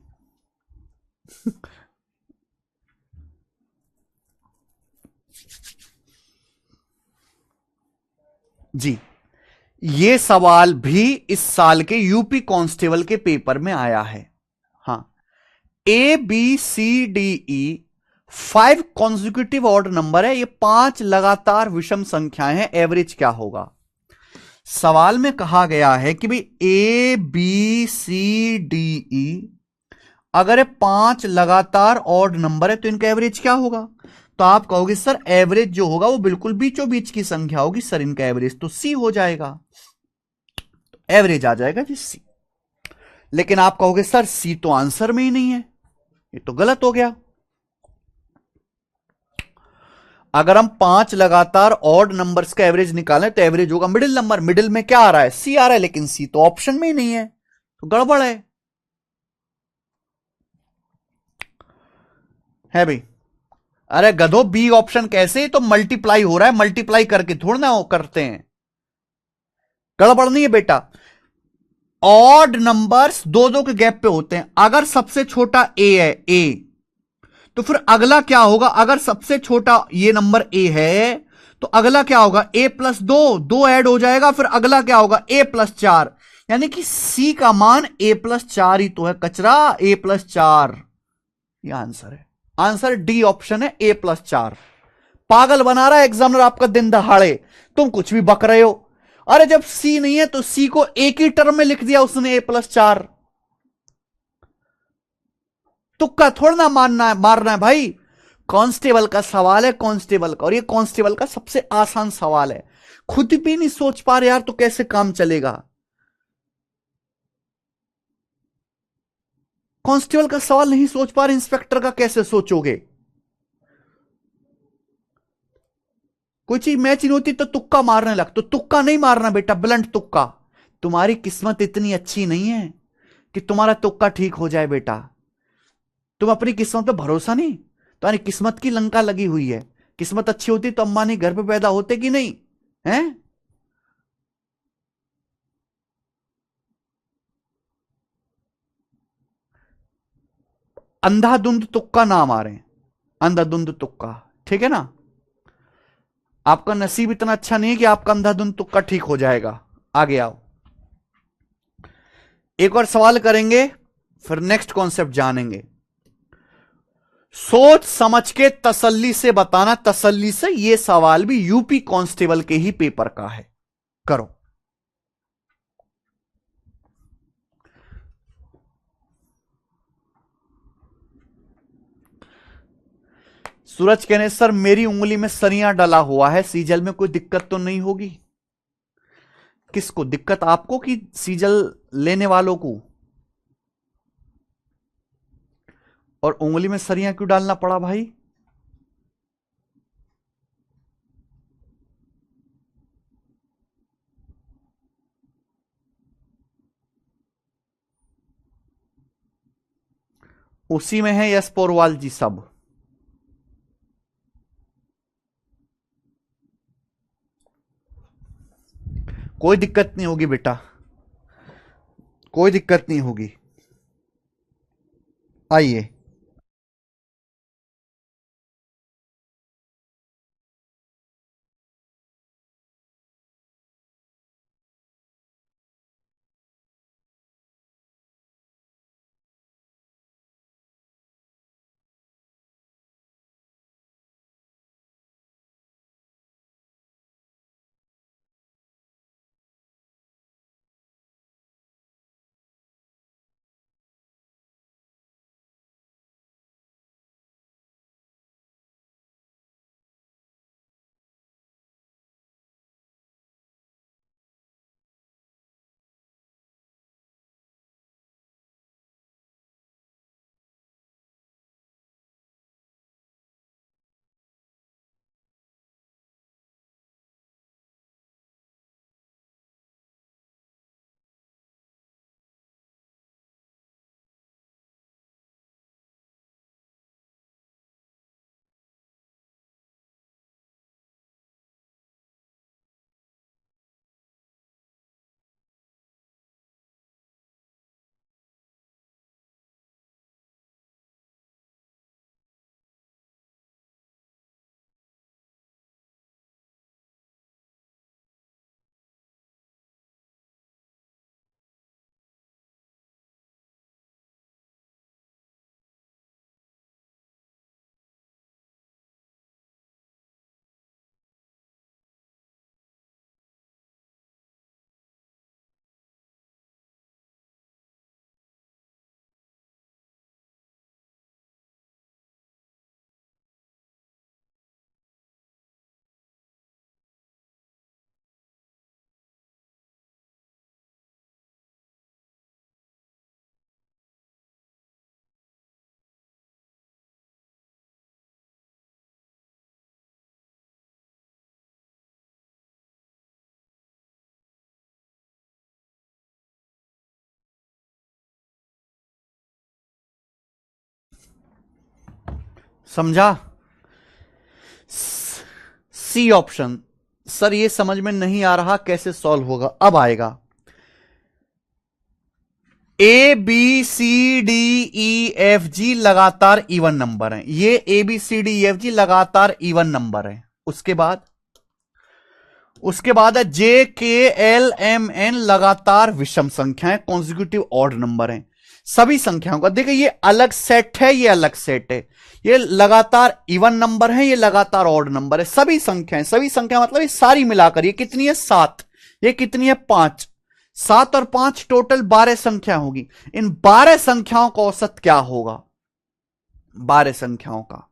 जी, ये सवाल भी इस साल के यूपी कांस्टेबल के पेपर में आया है। हां, A B C D E 5 consecutive odd number है, ये 5 लगातार विषम संख्याएं हैं, एवरेज क्या होगा? सवाल में कहा गया है कि भाई ए बी सी डी ई अगर ये 5 लगातार ऑड नंबर है तो इनका एवरेज क्या होगा? तो आप कहोगे सर एवरेज जो होगा वो बिल्कुल बीचों बीच की संख्या होगी। सर इनका एवरेज तो सी हो जाएगा, तो एवरेज आ जाएगा जी सी। लेकिन आप कहोगे सर सी तो आंसर में ही नहीं है, ये तो गलत हो गया। अगर हम 5 लगातार ऑड नंबर्स का एवरेज निकालें तो एवरेज होगा मिडिल नंबर। मिडिल में क्या आ रहा है? सी आ रहा है, लेकिन सी तो ऑप्शन में ही नहीं है, तो गड़बड़ है भाई। अरे गधो, बी ऑप्शन कैसे? तो मल्टीप्लाई हो रहा है, मल्टीप्लाई करके थोड़ा ना करते हैं। गड़बड़ नहीं है बेटा। ऑड नंबर्स 2-2 के गैप पे होते हैं। अगर सबसे छोटा ए है, ए, तो फिर अगला क्या होगा? अगर सबसे छोटा ये नंबर ए है तो अगला क्या होगा? ए प्लस 2 ऐड हो जाएगा, फिर अगला क्या होगा? ए प्लस 4। यानी कि सी का मान ए प्लस 4 ही तो है कचरा, ए प्लस 4। यह आंसर है। आंसर डी ऑप्शन है, A+4। पागल बना रहा है एग्जामिनर आपका दिन दहाड़े, तुम कुछ भी बक रहे हो। अरे जब सी नहीं है तो सी को एक ही टर्म में लिख दिया उसने, A+4। तुक्का थोड़ा ना मारना है भाई। कांस्टेबल का सवाल है, कांस्टेबल का, और ये कांस्टेबल का सबसे आसान सवाल है। खुद भी नहीं सोच पा रहे यार तो कैसे काम चलेगा। कांस्टेबल का सवाल नहीं सोच पा रहे, इंस्पेक्टर का कैसे सोचोगे। कोई चीज मैच नहीं होती तो तुक्का मारने लग, तो तुक्का नहीं मारना बेटा, ब्लंट तुक्का। तुम्हारी किस्मत इतनी अच्छी नहीं है कि तुम्हारा तुक्का ठीक हो जाए बेटा। तुम अपनी किस्मत पे भरोसा नहीं, तुम्हारी किस्मत की लंका लगी हुई है। किस्मत अच्छी होती तो अंबानी घर पे पैदा होते कि नहीं, हैं? अंधाधुंध तुक्का ना मारें, अंधाधुंध तुक्का, ठीक है ना। आपका नसीब इतना अच्छा नहीं है कि आपका अंधाधुंध तुक्का ठीक हो जाएगा। आगे आओ, एक और सवाल करेंगे फिर नेक्स्ट कॉन्सेप्ट जानेंगे। सोच समझ के तसल्ली से बताना, तसल्ली से। यह सवाल भी यूपी कांस्टेबल के ही पेपर का है, करो। सूरज कहने सर मेरी उंगली में सरिया डला हुआ है, सीजल में कोई दिक्कत तो नहीं होगी? किसको दिक्कत, आपको कि सीजल लेने वालों को? और उंगली में सरिया क्यों डालना पड़ा भाई? उसी में है यश पोरवाल जी सब। कोई दिक्कत नहीं होगी बेटा, कोई दिक्कत नहीं होगी। आइए, समझा? C option. सर ये समझ में नहीं आ रहा, कैसे सॉल्व होगा? अब आएगा। A B C D E F G लगातार इवन नंबर हैं। ये A B C D E F G लगातार इवन नंबर है। उसके बाद है जे के एल एम एन लगातार विषम संख्याएं, कॉन्जिक्यूटिव ऑड नंबर हैं। सभी संख्याओं का। देखिए ये अलग सेट है, ये अलग सेट है, ये लगातार इवन नंबर है, ये लगातार ऑड नंबर है। सभी संख्या मतलब ये सारी मिलाकर ये कितनी है 7, ये कितनी है 5, 7 और 5 टोटल 12 संख्या होगी। इन 12 संख्याओं का औसत क्या होगा, 12 संख्याओं का।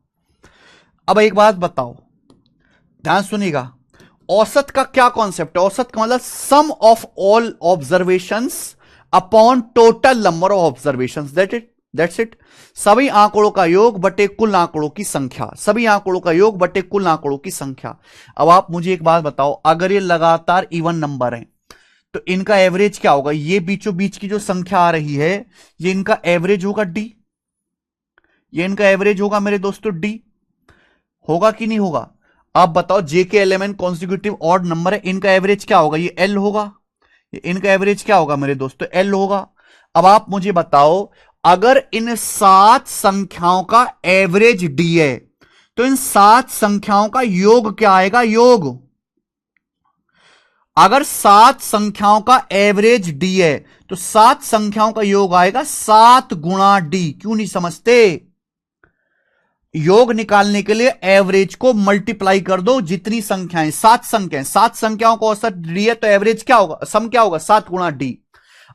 अब एक बात बताओ, ध्यान सुनिएगा, औसत का क्या कॉन्सेप्ट है? औसत का मतलब sum of all observations upon total number of observations, that's it. सभी आंकड़ों का योग बटे कुल आंकड़ों की संख्या, सभी आंकड़ों का योग बटे कुल आंकड़ों की संख्या। अब आप मुझे एक बात बताओ, अगर ये लगातार इवन नंबर है तो इनका एवरेज क्या होगा? ये बीचों बीच की जो संख्या आ रही है ये इनका एवरेज होगा डी, ये इनका एवरेज होगा मेरे दोस्तों डी, होगा कि नहीं होगा? आप बताओ, जे के एलिमेंट कॉन्सिक्यूटिव ऑड नंबर है, इनका एवरेज क्या होगा? ये एल होगा, ये इनका एवरेज क्या होगा मेरे दोस्तों? एल होगा। अब आप मुझे बताओ, अगर इन 7 संख्याओं का एवरेज डी है तो इन 7 संख्याओं का योग क्या आएगा? योग। अगर 7 संख्याओं का एवरेज डी है तो 7 संख्याओं का योग आएगा 7 गुणा डी। क्यों नहीं समझते? योग निकालने के लिए एवरेज को मल्टीप्लाई कर दो, जितनी संख्याएं 7 संख्याओं को औसत डी है तो एवरेज क्या होगा, सम क्या होगा? 7 गुणा डी।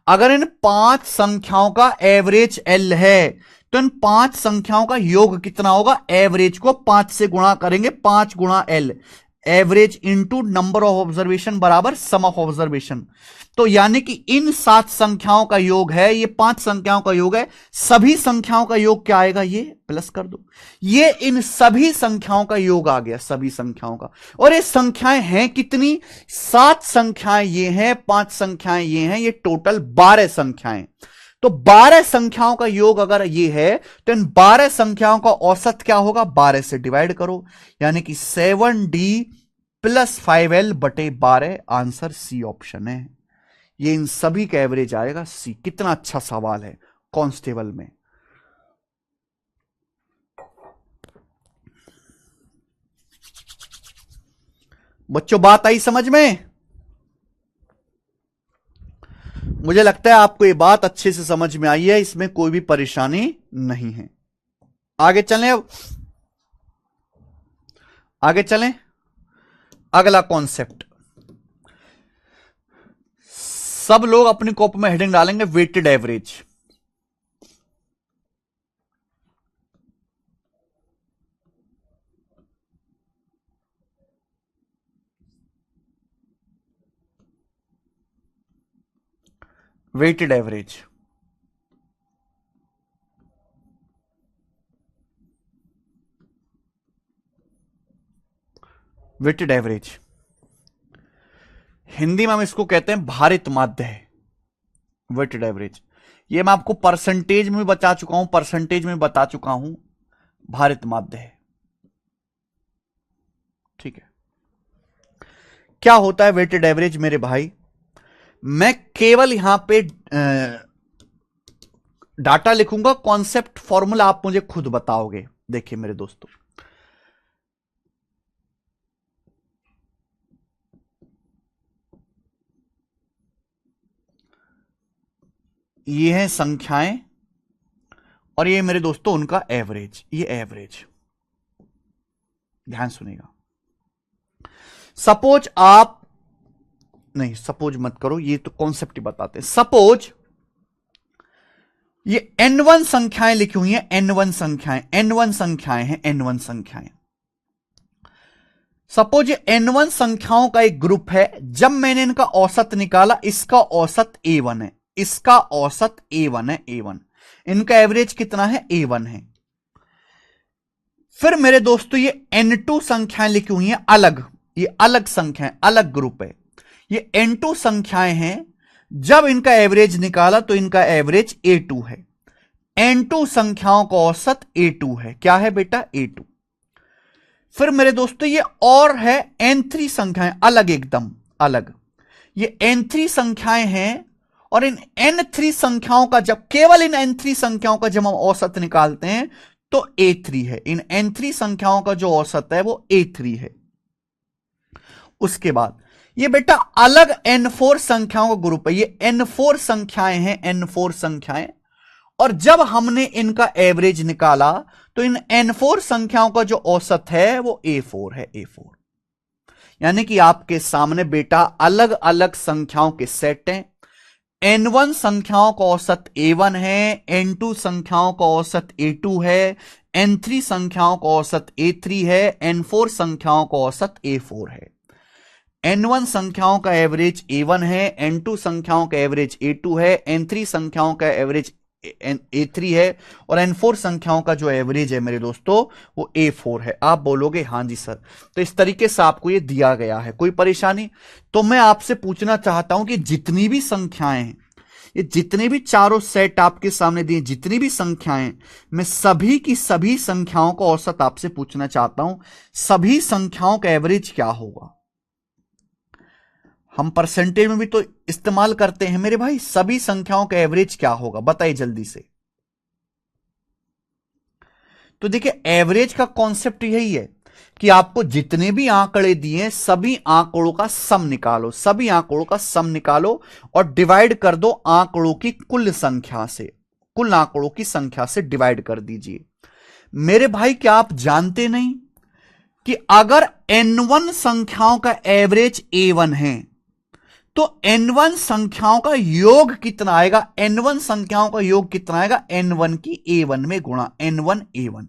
अगर इन 5 संख्याओं का एवरेज एल है तो इन 5 संख्याओं का योग कितना होगा? एवरेज को 5 से गुणा करेंगे, 5 गुणा L, average into number of observation बराबर सम ऑफ ऑब्जर्वेशन। तो यानी कि इन 7 संख्याओं का योग है, ये 5 संख्याओं का योग है, सभी संख्याओं का योग क्या आएगा? ये प्लस कर दो, ये इन सभी संख्याओं का योग आ गया, सभी संख्याओं का। और ये संख्याएं हैं कितनी? 7 संख्याएं ये हैं, 5 संख्याएं ये हैं, ये टोटल 12 संख्याएं। तो 12 संख्याओं का योग अगर ये है तो इन 12 संख्याओं का औसत क्या होगा? 12 से डिवाइड करो, यानी कि 7D प्लस 5L बटे 12। आंसर सी ऑप्शन है। ये इन सभी का एवरेज आएगा सी। कितना अच्छा सवाल है कांस्टेबल में। बच्चों बात आई समझ में? मुझे लगता है आपको ये बात अच्छे से समझ में आई है, इसमें कोई भी परेशानी नहीं है। आगे चलें, अब आगे चलें। अगला कॉन्सेप्ट, सब लोग अपनी कॉपी में हेडिंग डालेंगे weighted average. Weighted average, weighted average Hindi में हम इसको कहते हैं भारित माध्य है, वेटेड एवरेज। ये मैं आपको परसेंटेज में बता चुका हूं, भारित माध्य है। ठीक है, क्या होता है वेटेड एवरेज मेरे भाई? मैं केवल यहां पे डाटा लिखूंगा, कॉन्सेप्ट फॉर्मूला आप मुझे खुद बताओगे। देखिए मेरे दोस्तों, ये हैं संख्याएं और ये मेरे दोस्तों उनका एवरेज, ये एवरेज। ध्यान सुनिएगा, सपोज आप नहीं, सपोज मत करो, ये तो कॉन्सेप्ट ही बताते हैं। सपोज ये n1 संख्याएं लिखी हुई हैं, n1 संख्याएं हैं, n1 संख्याएं। सपोज ये n1 संख्याओं का एक ग्रुप है। जब मैंने इनका औसत निकाला, इसका औसत a1 है, इसका औसत a1 है, a1। इनका एवरेज कितना है? a1 है। फिर मेरे दोस्तों ये n2 संख्याएं लिखी हुई हैं अलग, ये अलग संख्याएं, अलग ग्रुप है। ये n2 संख्याएं हैं, जब इनका एवरेज निकाला तो इनका एवरेज a2 है। n2 संख्याओं का औसत a2 है। क्या है बेटा? a2। फिर मेरे दोस्तों ये और है n3 संख्याएं, अलग, एकदम अलग। ये n3 संख्याएं हैं और इन n3 संख्याओं का जब, केवल इन n3 संख्याओं का जब हम औसत निकालते हैं तो a3 है। इन n3 संख्याओं का जो औसत है वो a3 है। उसके बाद ये बेटा अलग n4 संख्याओं का ग्रुप है। ये n4 संख्याएं हैं, n4 संख्याएं, और जब हमने इनका एवरेज निकाला तो इन N4 संख्याओं का जो औसत है वो A4 है, A4। यानी कि आपके सामने बेटा अलग अलग संख्याओं के सेट हैं। N1 संख्याओं का औसत A1 है, N2 संख्याओं का औसत A2 है, N3 संख्याओं का औसत A3 है, N4 संख्याओं का औसत A4 है। N1 संख्याओं का एवरेज A1 है, N2 संख्याओं का एवरेज A2 है, N3 संख्याओं का एवरेज A3 है और N4 संख्याओं का जो एवरेज है मेरे दोस्तों वो A4 है। आप बोलोगे हां जी सर, तो इस तरीके से आपको ये दिया गया है, कोई परेशानी? तो मैं आपसे पूछना चाहता हूं कि जितनी भी संख्याएं हैं, ये जितने भी चारों सेट आपके सामने दिए, जितनी भी संख्याएं, मैं सभी की सभी संख्याओं का औसत आपसे पूछना चाहता हूं। सभी संख्याओं का एवरेज क्या होगा? हम परसेंटेज में भी तो इस्तेमाल करते हैं मेरे भाई। सभी संख्याओं का एवरेज क्या होगा बताइए जल्दी से। तो देखिए, एवरेज का कॉन्सेप्ट यही है कि आपको जितने भी आंकड़े दिए सभी आंकड़ों का सम निकालो, सभी आंकड़ों का सम निकालो और डिवाइड कर दो आंकड़ों की कुल संख्या से, कुल आंकड़ों की संख्या से डिवाइड कर दीजिए। मेरे भाई क्या आप जानते नहीं कि अगर N1 संख्याओं का एवरेज A1 है तो N1 संख्याओं का योग कितना आएगा? N1 संख्याओं का योग कितना आएगा? N1 की A1 में गुणा, N1 A1।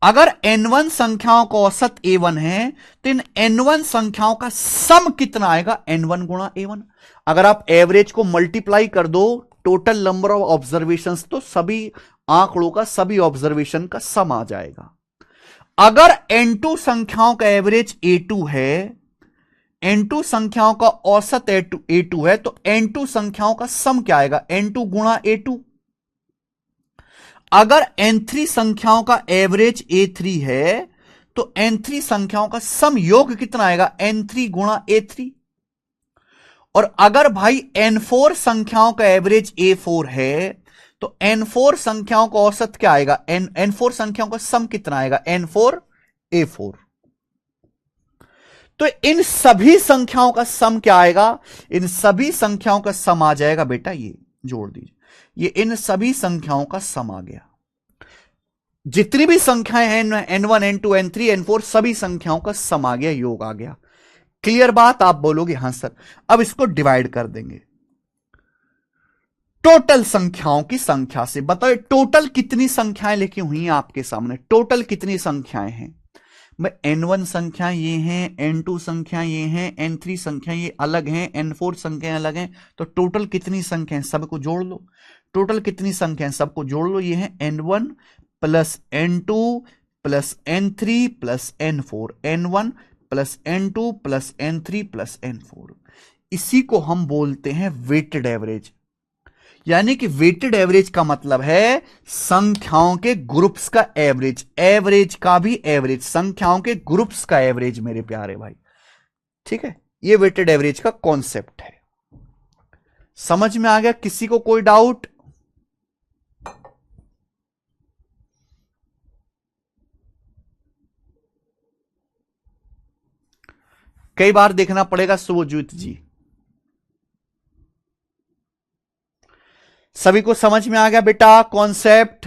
अगर N1 संख्याओं का औसत A1 है तो इन N1 संख्याओं का सम कितना आएगा? N1 गुणा A1। अगर आप एवरेज को मल्टीप्लाई कर दो टोटल नंबर ऑफ ऑब्जर्वेशंस तो सभी आंकड़ों का, सभी ऑब्जर्वेशन का सम आ जाएगा। अगर N2 संख्याओं का एवरेज A2 है, N2 संख्याओं का औसत A2 है तो N2 संख्याओं का सम क्या आएगा? N2 गुणा A2। अगर N3 संख्याओं का एवरेज A3 है तो N3 संख्याओं का सम योग कितना आएगा? N3 गुणा A3। और अगर भाई N4 संख्याओं का एवरेज A4 है तो N4 संख्याओं का औसत क्या आएगा? N4 संख्याओं का सम कितना आएगा? N4 A4। तो इन सभी संख्याओं का सम क्या आएगा? इन सभी संख्याओं का सम आ जाएगा बेटा, ये जोड़ दीजिए, ये इन सभी संख्याओं का सम आ गया। जितनी भी संख्याएं हैं N1 N2 N3 N4 सभी संख्याओं का सम आ गया, योग आ गया। क्लियर बात? आप बोलोगे हां सर। अब इसको डिवाइड कर देंगे टोटल संख्याओं की संख्या से। बताओ टोटल कितनी संख्याएं लिखी हुई हैं आपके सामने? टोटल कितनी संख्याएं हैं? N1 संख्या ये हैं, N2 संख्या ये हैं, N3 संख्या ये अलग हैं, N4 संख्या अलग हैं। तो टोटल कितनी संख्या है? सबको जोड़ लो। टोटल कितनी संख्या है? सबको जोड़ लो। ये है N1 plus N2 plus N3 plus N4, N1 plus N2 plus N3 plus N4। इसी को हम बोलते हैं वेटेड एवरेज। यानी कि वेटेड एवरेज का मतलब है संख्याओं के ग्रुप्स का एवरेज, एवरेज का भी एवरेज, संख्याओं के ग्रुप्स का एवरेज मेरे प्यारे भाई। ठीक है, ये वेटेड एवरेज का कॉन्सेप्ट है। समझ में आ गया? किसी को कोई डाउट? कई बार देखना पड़ेगा शुभजीत जी। सभी को समझ में आ गया बेटा कॉन्सेप्ट?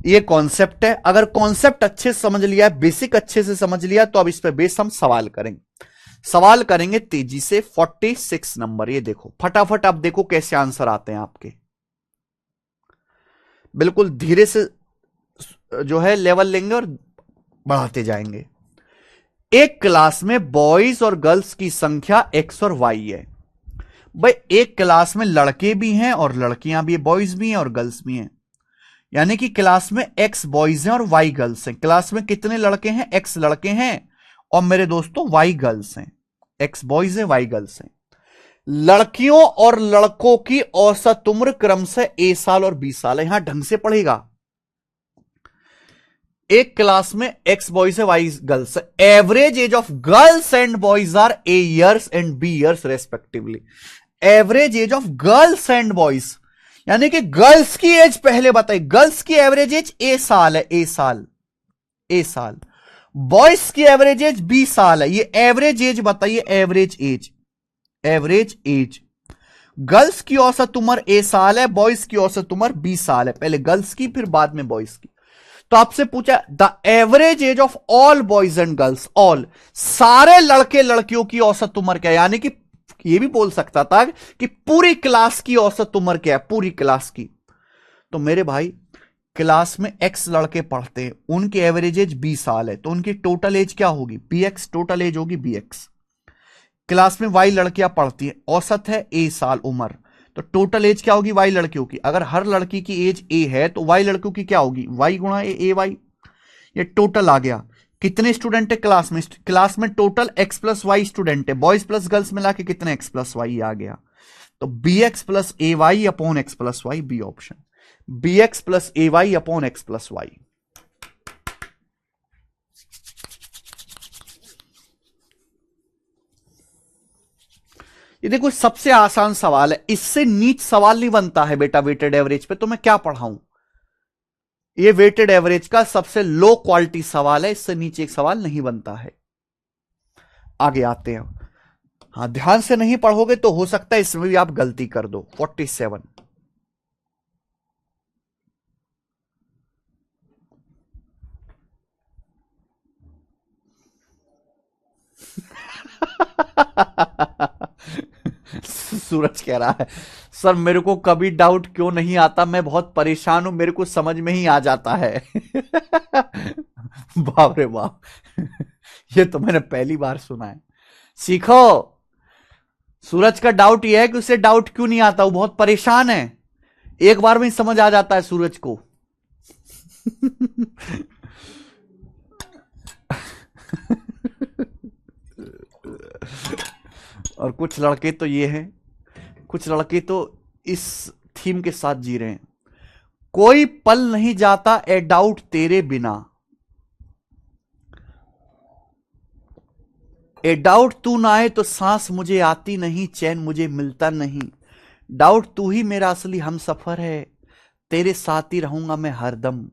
ये कॉन्सेप्ट है। अगर कॉन्सेप्ट अच्छे से समझ लिया, बेसिक अच्छे से समझ लिया, तो अब इस पे बेस हम सवाल करेंगे। सवाल करेंगे तेजी से। 46 नंबर, ये देखो फटाफट। आप देखो कैसे आंसर आते हैं आपके। बिल्कुल धीरे से जो है लेवल लेंगे और बढ़ाते जाएंगे। एक क्लास में बॉयज और गर्ल्स की संख्या X और Y है। भाई एक क्लास में लड़के भी हैं और लड़कियां भी हैं, बॉयज भी हैं और गर्ल्स भी हैं। यानी कि क्लास में X बॉयज हैं और Y गर्ल्स हैं। क्लास में कितने लड़के हैं? X लड़के हैं और मेरे दोस्तों Y गर्ल्स हैं। X बॉयज है, Y गर्ल्स हैं। लड़कियों और लड़कों की औसत उम्र क्रम से A साल और B साल है। यहां ढंग से पढ़ेगा। एक क्लास में X बॉयज है, Y गर्ल्स है। Average age of girls and boys are A years and B years respectively. Average age of girls and boys, यानी कि गर्ल्स की एज पहले बताइए। गर्ल्स की एवरेज एज A साल है, A साल, A साल। बॉयज की एवरेज एज B साल है। ये एवरेज एज बताइए, average age, average age. Girls की औसत उम्र A साल है, बॉयज की औसत उम्र B साल है। पहले गर्ल्स की फिर बाद में बॉयज की। तो आपसे पूछा the average age of all boys and girls, all सारे लड़के लड़कियों की औसत उम्र क्या है, यानी कि ये भी बोल सकता था कि पूरी क्लास की औसत उम्र क्या है, पूरी क्लास की। तो मेरे भाई क्लास में x लड़के पढ़ते हैं, उनकी एवरेज एज 20 साल है, तो उनकी टोटल एज क्या होगी, bx, टोटल एज होगी bx। क्लास में y लड़कियां पढ़ती हैं, औसत है a साल उम्र, तो टोटल एज क्या होगी y लड़कियों की। अगर हर लड़की की एज a है तो y लड़कियों की क्या होगी, y गुणा a ay। ये टोटल आ गया। कितने स्टूडेंट है क्लास में, क्लास में total x plus y student है, बॉयज प्लस गर्ल्स मिला के कितने x प्लस वाई आ गया। तो bx plus a y upon x plus y, b option, bx plus a y upon x plus y. ये देखो सबसे आसान सवाल है, इससे नीच सवाल नहीं बनता है बेटा वेटेड एवरेज पे, तो मैं क्या पढ़ाऊं। ये वेटेड एवरेज का सबसे लो क्वालिटी सवाल है, इससे नीचे एक सवाल नहीं बनता है। आगे आते हैं। हाँ, ध्यान से नहीं पढ़ोगे तो हो सकता है इसमें भी आप गलती कर दो। 47 सूरज कह रहा है सर मेरे को कभी डाउट क्यों नहीं आता, मैं बहुत परेशान हूं, मेरे को समझ में ही आ जाता है। बाप रे बाप, ये तो मैंने पहली बार सुना है। सीखो। सूरज का डाउट यह है कि उसे डाउट क्यों नहीं आता, वो बहुत परेशान है, एक बार में ही समझ आ जाता है सूरज को। और कुछ लड़के तो ये हैं, कुछ लड़के तो इस थीम के साथ जी रहे हैं। कोई पल नहीं जाता ए डाउट तेरे बिना, ए डाउट तू ना आए तो सांस मुझे आती नहीं, चैन मुझे मिलता नहीं, डाउट तू ही मेरा असली हम सफर है, तेरे साथ ही रहूंगा मैं हरदम।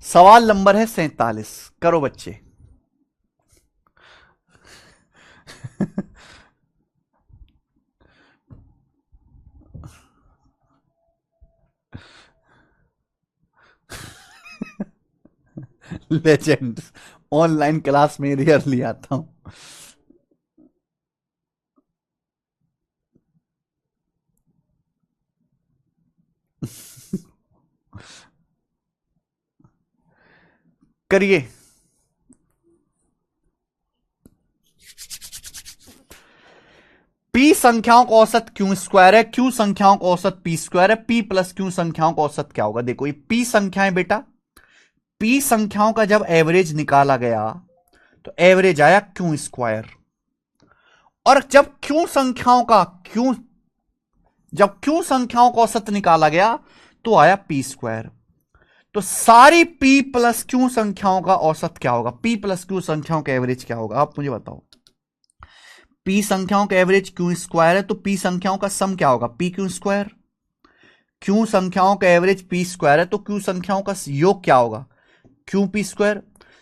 सवाल नंबर है 47, करो बच्चे। लेजेंड, ऑनलाइन क्लास में रियरली आता हूं। करिए। पी संख्याओं का औसत क्यू स्क्वायर है, क्यू संख्याओं का औसत पी स्क्वायर है, पी प्लस क्यू संख्याओं का औसत क्या होगा। देखो ये पी संख्याएं बेटा, पी संख्याओं का जब एवरेज निकाला गया तो एवरेज आया क्यू स्क्वायर, और जब क्यू संख्याओं का औसत निकाला गया तो आया पी स्क्वायर। तो सारी पी प्लस क्यू संख्याओं का औसत क्या होगा, पी प्लस क्यू संख्याओं का एवरेज क्या होगा, आप मुझे बताओ। पी संख्याओं का एवरेज क्यू स्क्वायर है, तो पी संख्याओं का सम क्या होगा, पी क्यू स्क्वायर। क्यू संख्याओं का एवरेज पी स्क्वायर है, तो क्यू संख्याओं का योग क्या होगा, क्यू पी स्क्वायर।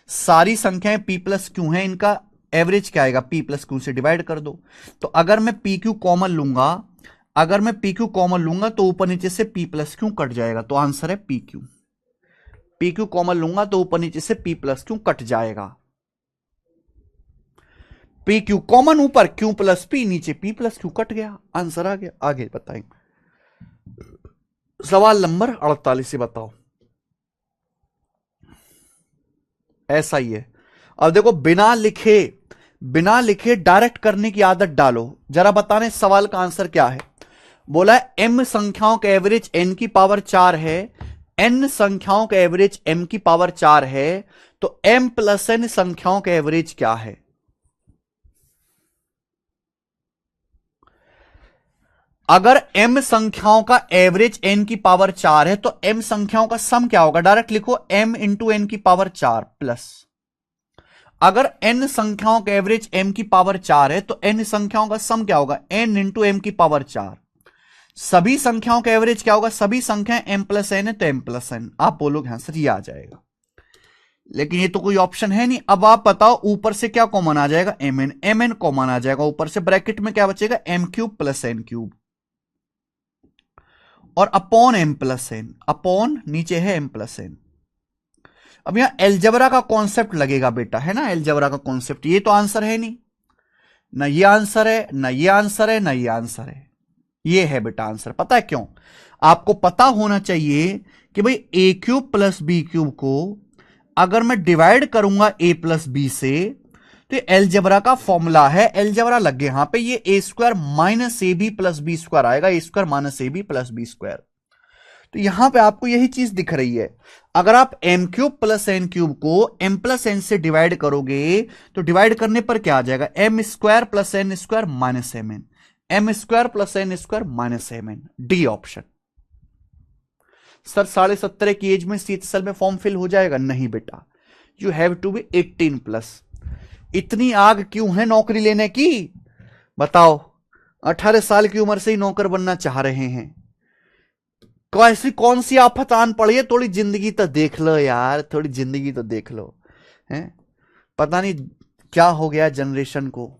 सारी संख्याएं पी प्लस क्यू हैं, इनका एवरेज क्या आएगा, पी प्लस क्यू से डिवाइड कर दो। तो अगर मैं पी क्यू कॉमन लूंगा, तो ऊपर नीचे से पी प्लस क्यू कट जाएगा, तो आंसर है P Q. P Q common लूंगा तो ऊपर नीचे से पी प्लस क्यू कट जाएगा। पी क्यू कॉमन ऊपर, क्यू प्लस पी नीचे, पी प्लस क्यू कट गया, आंसर आ गया। आगे बताएंगे। सवाल नंबर 48 से बताओ। ऐसा ही है। अब देखो बिना लिखे डायरेक्ट करने की आदत डालो। जरा बताने सवाल का आंसर क्या है। बोला है एम संख्याओं का एवरेज एन की पावर 4 है, एन संख्याओं का एवरेज एम की पावर 4 है, तो एम प्लस एन संख्याओं का एवरेज क्या है। अगर m संख्याओं का एवरेज n की पावर 4 है तो m संख्याओं का सम क्या होगा, डायरेक्ट लिखो m इंटू एन की पावर 4 प्लस, अगर n संख्याओं का एवरेज m की पावर 4 है तो n संख्याओं का सम क्या होगा, n इंटू एम की पावर 4। सभी संख्याओं का एवरेज क्या होगा, सभी संख्याएं m प्लस एन है तो m प्लस एन। आप बोलोगे हाँ सर ये आ जाएगा। लेकिन ये तो कोई ऑप्शन है नहीं। अब आप बताओ ऊपर से क्या कॉमन आ जाएगा, m n, m n common आ जाएगा, ऊपर से ब्रैकेट में क्या बचेगा, m cube plus n cube और upon m plus n, upon नीचे है एम प्लस एन। अब यहां एलजबरा का कॉन्सेप्ट लगेगा बेटा, है ना, एलजबरा का कॉन्सेप्ट। ये तो आंसर है नहीं, ना ये आंसर है, ना ये आंसर है, ना ये आंसर है, ये है बेटा आंसर। पता है क्यों? आपको पता होना चाहिए कि भाई ए क्यूब प्लस बी क्यूब को अगर मैं डिवाइड करूंगा ए प्लस बी से तो ये एलजबरा का फॉर्मूला है, एलजबरा लग गया यहां पे, ये a square minus a b plus b square आएगा, a square minus a b plus b square. तो यहां पे आपको यही चीज दिख रही है। अगर आप m cube plus n cube को एम प्लस एन से डिवाइड करोगे तो डिवाइड करने पर क्या आ जाएगा, m square plus n square minus m n, m square plus n square minus m n, d option. Sir 17.5 की एज में सीएचएसएल में फॉर्म फिल हो जाएगा? नहीं बेटा, you have to be 18 plus. इतनी आग क्यों है नौकरी लेने की बताओ? 18 साल की उम्र से ही नौकर बनना चाह रहे हैं, कैसी कौन सी आफत आन पड़ी है? थोड़ी जिंदगी तो देख लो यार, थोड़ी जिंदगी तो देख लो। हैं, पता नहीं क्या हो गया जनरेशन को,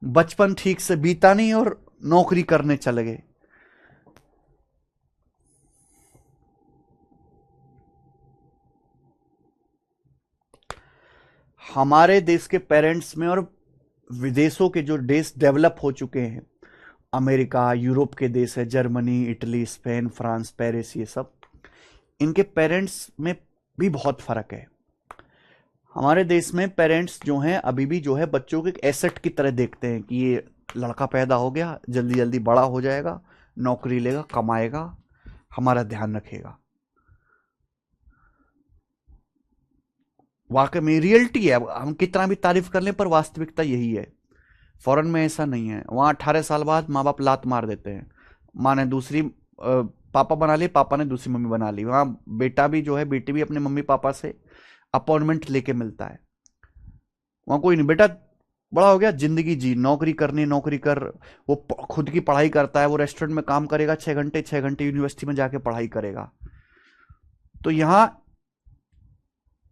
बचपन ठीक से बीता नहीं और नौकरी करने चले गए। हमारे देश के पेरेंट्स में और विदेशों के जो देश डेवलप हो चुके हैं, अमेरिका, यूरोप के देश है, Germany, Italy, Spain, France, Paris, ये सब, इनके पेरेंट्स में भी बहुत फर्क है। हमारे देश में पेरेंट्स जो हैं अभी भी जो है बच्चों को एक एसेट की तरह देखते हैं कि ये लड़का पैदा हो गया, जल्दी जल्दी बड़ा हो जाएगा, नौकरी लेगा, कमाएगा, हमारा ध्यान रखेगा। वाकई में रियलिटी है, हम कितना भी तारीफ कर लें पर वास्तविकता यही है। फॉरेन में ऐसा नहीं है, वहाँ 18 साल बाद माँ बाप लात मार देते हैं, माँ ने दूसरी पापा बना ली, पापा ने दूसरी मम्मी बना ली। वहाँ बेटा भी जो है, बेटी भी अपने मम्मी पापा से अपॉइंटमेंट लेके मिलता है। वहाँ कोई नहीं, बेटा बड़ा हो गया, जिंदगी जी, नौकरी करनी, नौकरी कर। वो खुद की पढ़ाई करता है, वो रेस्टोरेंट में काम करेगा 6 घंटे, 6 घंटे यूनिवर्सिटी में जाके पढ़ाई करेगा। तो यहाँ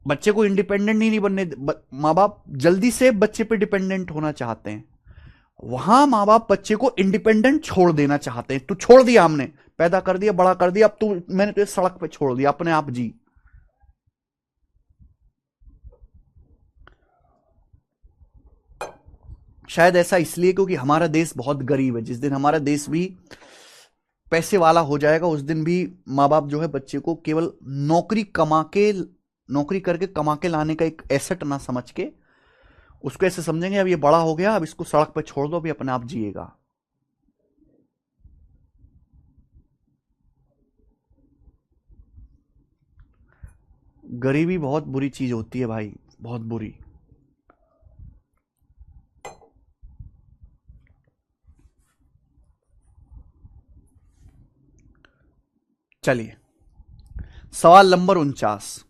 बच्चे को इंडिपेंडेंट ही नहीं बनने, माँ बाप जल्दी से बच्चे पे डिपेंडेंट होना चाहते हैं। वहां माँ बाप बच्चे को इंडिपेंडेंट छोड़ देना चाहते हैं। तू छोड़ दिया, हमने पैदा कर दिया, बड़ा कर दिया, अब तू, मैंने तुझे सड़क पे छोड़ दिया, अपने आप जी। शायद ऐसा इसलिए क्योंकि हमारा देश बहुत गरीब है। जिस दिन हमारा देश भी पैसे वाला हो जाएगा उस दिन भी माँ बाप जो है बच्चे को केवल नौकरी करके कमा के लाने का एक एसेट ना समझ के उसको ऐसे समझेंगे अब ये बड़ा हो गया, अब इसको सड़क पे छोड़ दो, अभी अपने आप जिएगा। गरीबी बहुत बुरी चीज होती है भाई, बहुत बुरी। चलिए सवाल नंबर 49।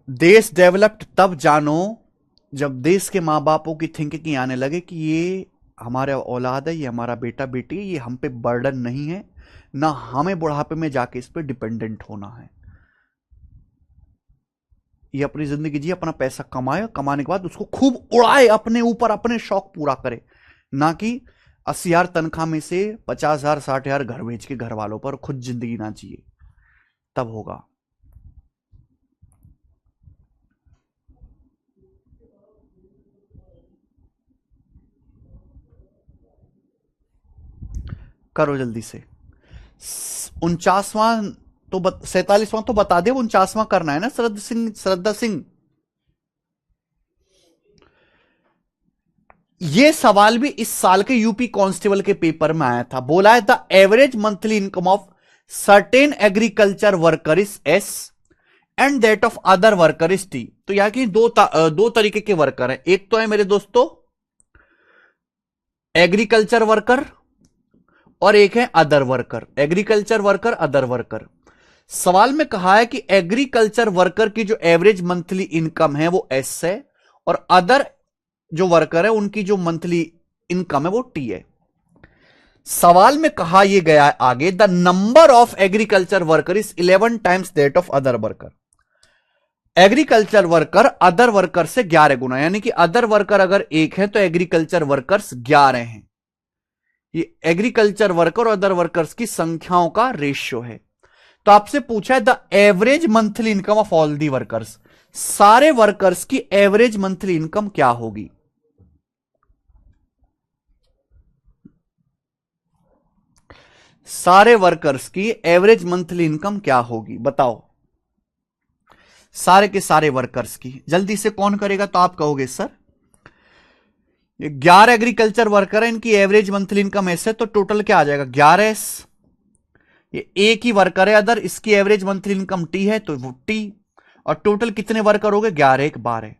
देश डेवलप्ड तब जानो जब देश के माँ बापों की थिंकिंग आने लगे कि ये हमारा औलाद है, ये हमारा बेटा बेटी है, ये हम पे बर्डन नहीं है, ना हमें बुढ़ापे में जाके इस पे डिपेंडेंट होना है। ये अपनी जिंदगी जी, अपना पैसा कमाए, कमाने के बाद उसको खूब उड़ाए, अपने ऊपर अपने शौक पूरा करे, ना कि 80,000 तनख्वाह में से 50,000 60,000 घर भेज के घर वालों पर खुद जिंदगी ना जिए। तब होगा। करो जल्दी से। 49वां तो 47वां तो बता दे, 49वां करना है ना श्रद्धा सिंह। ये सवाल भी इस साल के यूपी कांस्टेबल के पेपर में आया था। बोला है the average monthly income of certain agriculture worker is S and that of other worker is T. तो यहां की दो तरीके के वर्कर हैं। एक तो है मेरे दोस्तों एग्रीकल्चर वर्कर और एक है other worker. Agriculture worker, other worker. सवाल में कहा है कि एग्रीकल्चर वर्कर की जो एवरेज मंथली इनकम है वो एस है और अदर जो वर्कर है उनकी जो मंथली इनकम है वो टी है। सवाल में कहा यह गया है आगे, the number of agriculture worker is 11 times that of other worker. Agriculture worker other worker से 11 गुना, यानी कि अदर वर्कर अगर 1 है तो एग्रीकल्चर वर्कर्स 11 हैं। ये एग्रीकल्चर वर्कर और अदर वर्कर्स की संख्याओं का रेशियो है। तो आपसे पूछा है the average monthly income of all the workers, सारे वर्कर्स की एवरेज मंथली इनकम क्या होगी। सारे वर्कर्स की एवरेज मंथली इनकम क्या होगी बताओ, सारे के सारे वर्कर्स की। जल्दी से कौन करेगा तो आप कहोगे सर ये 11 एग्रीकल्चर वर्कर है, इनकी एवरेज मंथली इनकम ऐसे, तो टोटल क्या आ जाएगा 11s। ये एक ही वर्कर है अदर, इसकी एवरेज मंथली इनकम टी है तो वो टी, और टोटल कितने वर्कर हो गए 11 1 12,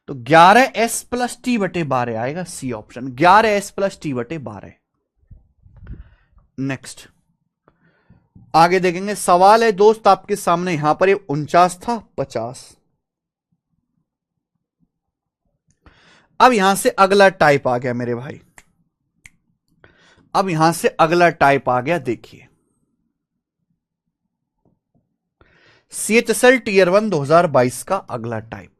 तो 11s प्लस टी बटे 12 आएगा C option, 11s plus T बटे 12। नेक्स्ट आगे देखेंगे, सवाल है दोस्त आपके सामने, यहां पर ये 49 था 50। अब यहां से अगला टाइप आ गया मेरे भाई, अब यहां से अगला टाइप आ गया, देखिए CHSL टीयर 1 2022 का अगला टाइप।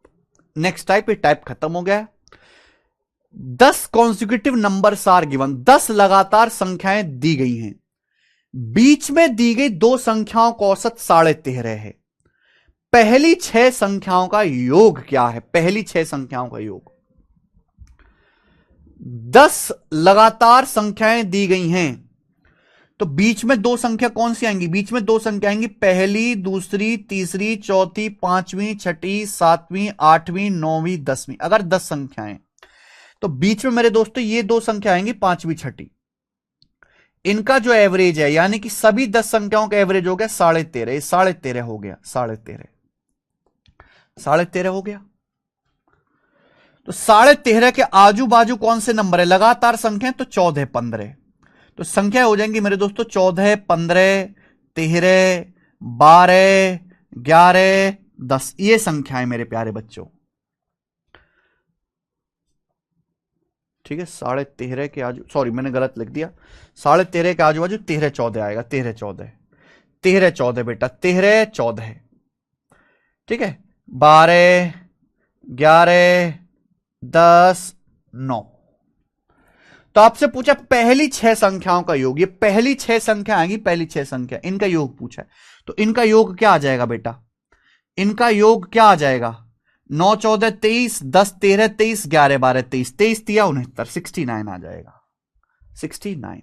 नेक्स्ट टाइप, ये टाइप खत्म हो गया। 10 कॉन्सिक्यूटिव नंबर्स आर गिवन, 10 लगातार संख्याएं दी गई हैं, बीच में दी गई दो संख्याओं का औसत 13.5 है। पहली 6 संख्याओं का योग क्या है, पहली 6 संख्याओं का योग। 10 लगातार संख्याएं दी गई हैं, तो बीच में दो संख्या कौन सी आएंगी, बीच में दो संख्या आएंगी, पहली दूसरी तीसरी चौथी पांचवी छठी सातवीं आठवीं नौवीं 10वीं। अगर 10 संख्याएं तो बीच में मेरे दोस्तों ये दो संख्या आएंगी पांचवी छठी, इनका जो एवरेज है यानी कि सभी 10 संख्याओं का एवरेज हो गया 13.5, 13.5 हो गया, 13.5 हो गया। तो 13.5 के आजू बाजू कौन से नंबर है, लगातार संख्या तो 14 15, तो संख्या हो जाएंगी मेरे दोस्तों 14 15 13 12 11 10, ये संख्याएं मेरे प्यारे बच्चों, ठीक है। 13.5 के आजू, सॉरी मैंने गलत लिख दिया, 13.5 के आजू बाजू 13 14 आएगा, 13 14 बेटा, 13 14, ठीक है। 12 11 10 9। तो आपसे पूछा पहली 6 संख्याओं का योग, ये पहली 6 संख्या आएंगी, पहली 6 संख्या इनका योग पूछा है, तो इनका योग क्या आ जाएगा बेटा, इनका योग क्या आ जाएगा, 9 14 23 10 13 23 11 12 23, 23 दिया 69, 69 आ जाएगा, 69।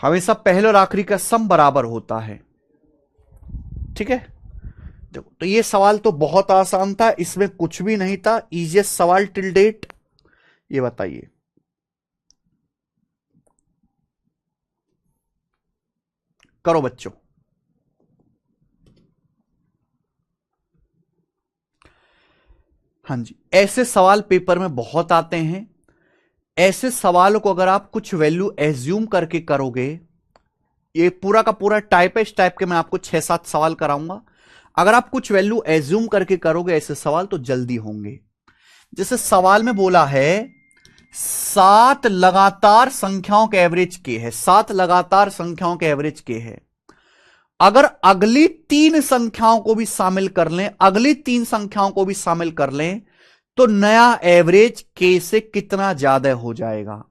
हमेशा पहले और आखिरी का सम बराबर होता है, ठीक है। तो ये सवाल तो बहुत आसान था, इसमें कुछ भी नहीं था, इजीएस्ट सवाल टिल डेट। ये बताइए करो बच्चों। हाँ जी, ऐसे सवाल पेपर में बहुत आते हैं, ऐसे सवालों को अगर आप कुछ वैल्यू एज्यूम करके करोगे, ये पूरा का पूरा टाइप है, इस टाइप के मैं आपको 6-7 सवाल कराऊंगा, अगर आप कुछ वैल्यू एज्यूम करके करोगे ऐसे सवाल तो जल्दी होंगे। जैसे सवाल में बोला है 7 लगातार संख्याओं के एवरेज के है, 7 लगातार संख्याओं के एवरेज के है, अगर अगली 3 संख्याओं को भी शामिल कर लें, अगली 3 संख्याओं को भी शामिल कर लें तो नया एवरेज के से कितना ज्यादा हो जाएगा।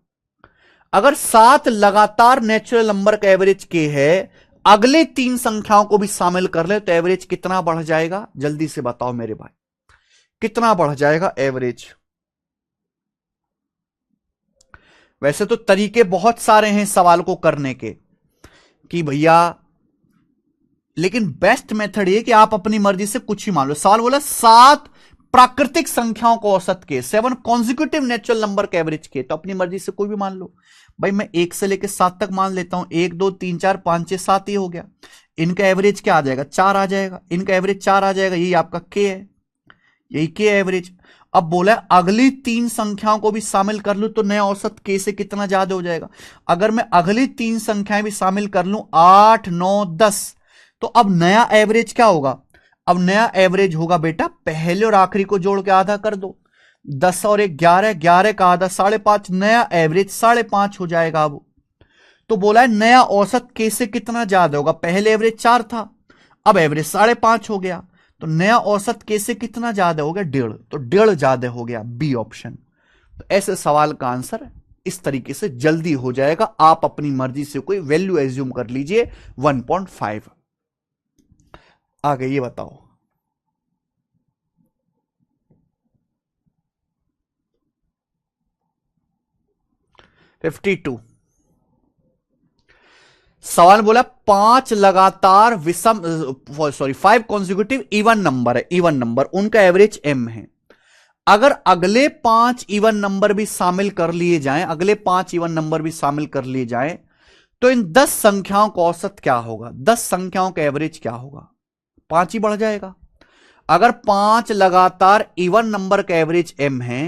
अगर 7 लगातार नेचुरल नंबर का एवरेज के है, अगले 3 संख्याओं को भी शामिल कर ले तो एवरेज कितना बढ़ जाएगा, जल्दी से बताओ मेरे भाई, कितना बढ़ जाएगा एवरेज। वैसे तो तरीके बहुत सारे हैं सवाल को करने के कि भैया, लेकिन बेस्ट मेथड ये कि आप अपनी मर्जी से कुछ ही मान लो। सवाल बोला 7 प्राकृतिक संख्याओं को औसत के, 7 कॉन्जिक्यूटिव नेचुरल नंबर के एवरेज के, तो अपनी मर्जी से कोई भी मान लो। भाई मैं 1 से लेकर 7 तक मान लेता हूं, 1 2 3 4 5 6 7 ये हो गया, इनका एवरेज क्या आ जाएगा 4 आ जाएगा, इनका एवरेज 4 आ जाएगा, यही आपका के है, यही के एवरेज। अब बोला अगली 3 संख्याओं को भी शामिल कर लूं तो नया औसत के से कितना ज्यादा हो जाएगा। अगर मैं अगली 3 संख्याएं भी शामिल कर लूं 8 9 10, तो अब नया एवरेज क्या होगा, अब नया एवरेज होगा बेटा पहले और आखिरी को जोड़ के आधा कर दो, 10 और 1 11, 11 का आधा 5.5, नया एवरेज 5.5 हो जाएगा। अब तो बोला है नया औसत के से कितना ज्यादा होगा, पहले एवरेज 4 था, अब एवरेज 5.5 हो गया, तो नया औसत के से कितना ज्यादा हो गया, 1.5, तो 1.5 ज्यादा हो गया, बी ऑप्शन। तो ऐसे सवाल का आंसर इस तरीके से जल्दी हो जाएगा। आप अपनी मर्जी से कोई वैल्यू एज्यूम कर लीजिए 1.5। आगे ये बताओ, 52 सवाल बोला 5 लगातार विषम, सॉरी 5 कॉन्जिक्यूटिव इवन नंबर है, इवन नंबर, उनका एवरेज m है। अगर अगले 5 इवन नंबर भी शामिल कर लिए जाएं, अगले 5 इवन नंबर भी शामिल कर लिए जाएं, तो इन 10 संख्याओं का औसत क्या होगा, 10 संख्याओं का एवरेज क्या होगा, 5 ही बढ़ जाएगा। अगर 5 लगातार इवन नंबर का एवरेज m है,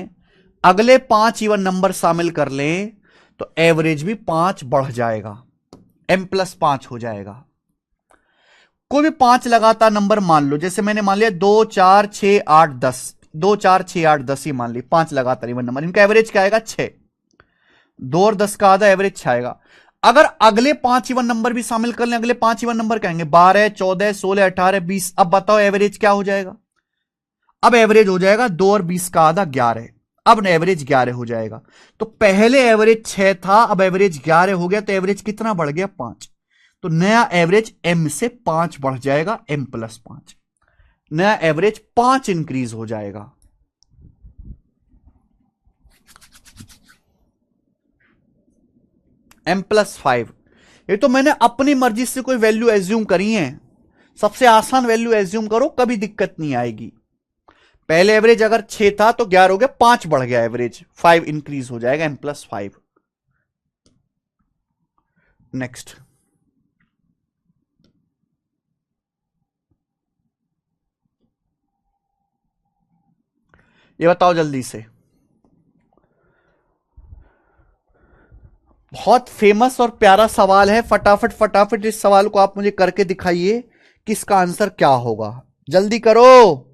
अगले 5 इवन नंबर शामिल कर लें तो एवरेज भी 5 बढ़ जाएगा, m+5 हो जाएगा। कोई भी 5 लगातार नंबर मान लो, जैसे मैंने मान लिया 2 4 6 8 10, 2 4 6 8 10 ही मान ली 5 लगातार इवन नंबर, इनका एवरेज क्या आएगा 6, 2 और 10 का आधा एवरेज 6 आएगा। अगर अगले 5 इवन नंबर भी शामिल कर लें, अगले 5 इवन नंबर कहेंगे 12 14 16 18 20, अब बताओ एवरेज क्या हो जाएगा, अब एवरेज हो जाएगा 2 और 20 का आधा 11, अब एवरेज 11 हो जाएगा। तो पहले एवरेज 6 था, अब एवरेज 11 हो गया, तो एवरेज कितना बढ़ गया 5, तो नया एवरेज m से 5 बढ़ जाएगा, m+5, नया एवरेज 5 इंक्रीज हो जाएगा। m+5, ये तो मैंने अपनी मर्जी से कोई वैल्यू एज्यूम करी है, सबसे आसान वैल्यू एज्यूम करो, कभी दिक्कत नहीं आएगी। पहले एवरेज अगर 6 था तो 11 हो गया, 5 बढ़ गया एवरेज, 5 इंक्रीज हो जाएगा, m+5। नेक्स्ट, ये बताओ जल्दी से, बहुत फेमस और प्यारा सवाल है, फटाफट फटाफट इस सवाल को आप मुझे करके दिखाइए कि इसका आंसर क्या होगा, जल्दी करो।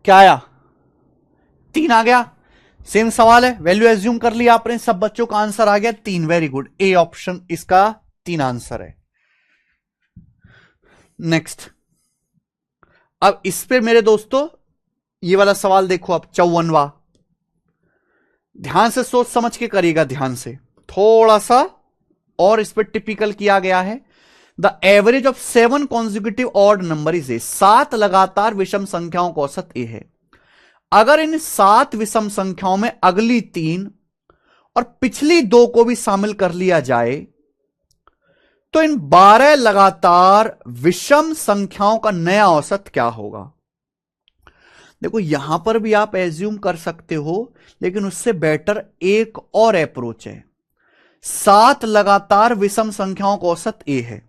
क्या आया, 3 आ गया, सेम सवाल है, वैल्यू एज्यूम कर लिया आपने, सब बच्चों का आंसर आ गया 3, वेरी गुड, ए ऑप्शन इसका 3 आंसर है। नेक्स्ट, अब इस पे मेरे दोस्तों ये वाला सवाल देखो, अब 54वां, ध्यान से सोच समझ के करिएगा, ध्यान से थोड़ा सा और इस पे टिपिकल किया गया है। The average of 7 consecutive odd number is a, 7 लगातार विषम संख्याओं का औसत ए है। अगर इन 7 विषम संख्याओं में अगली 3 और पिछली 2 को भी शामिल कर लिया जाए तो इन 12 लगातार विषम संख्याओं का नया औसत क्या होगा। देखो यहां पर भी आप एज्यूम कर सकते हो, लेकिन उससे बेटर एक और अप्रोच है। 7 लगातार विषम संख्याओं का औसत ए है।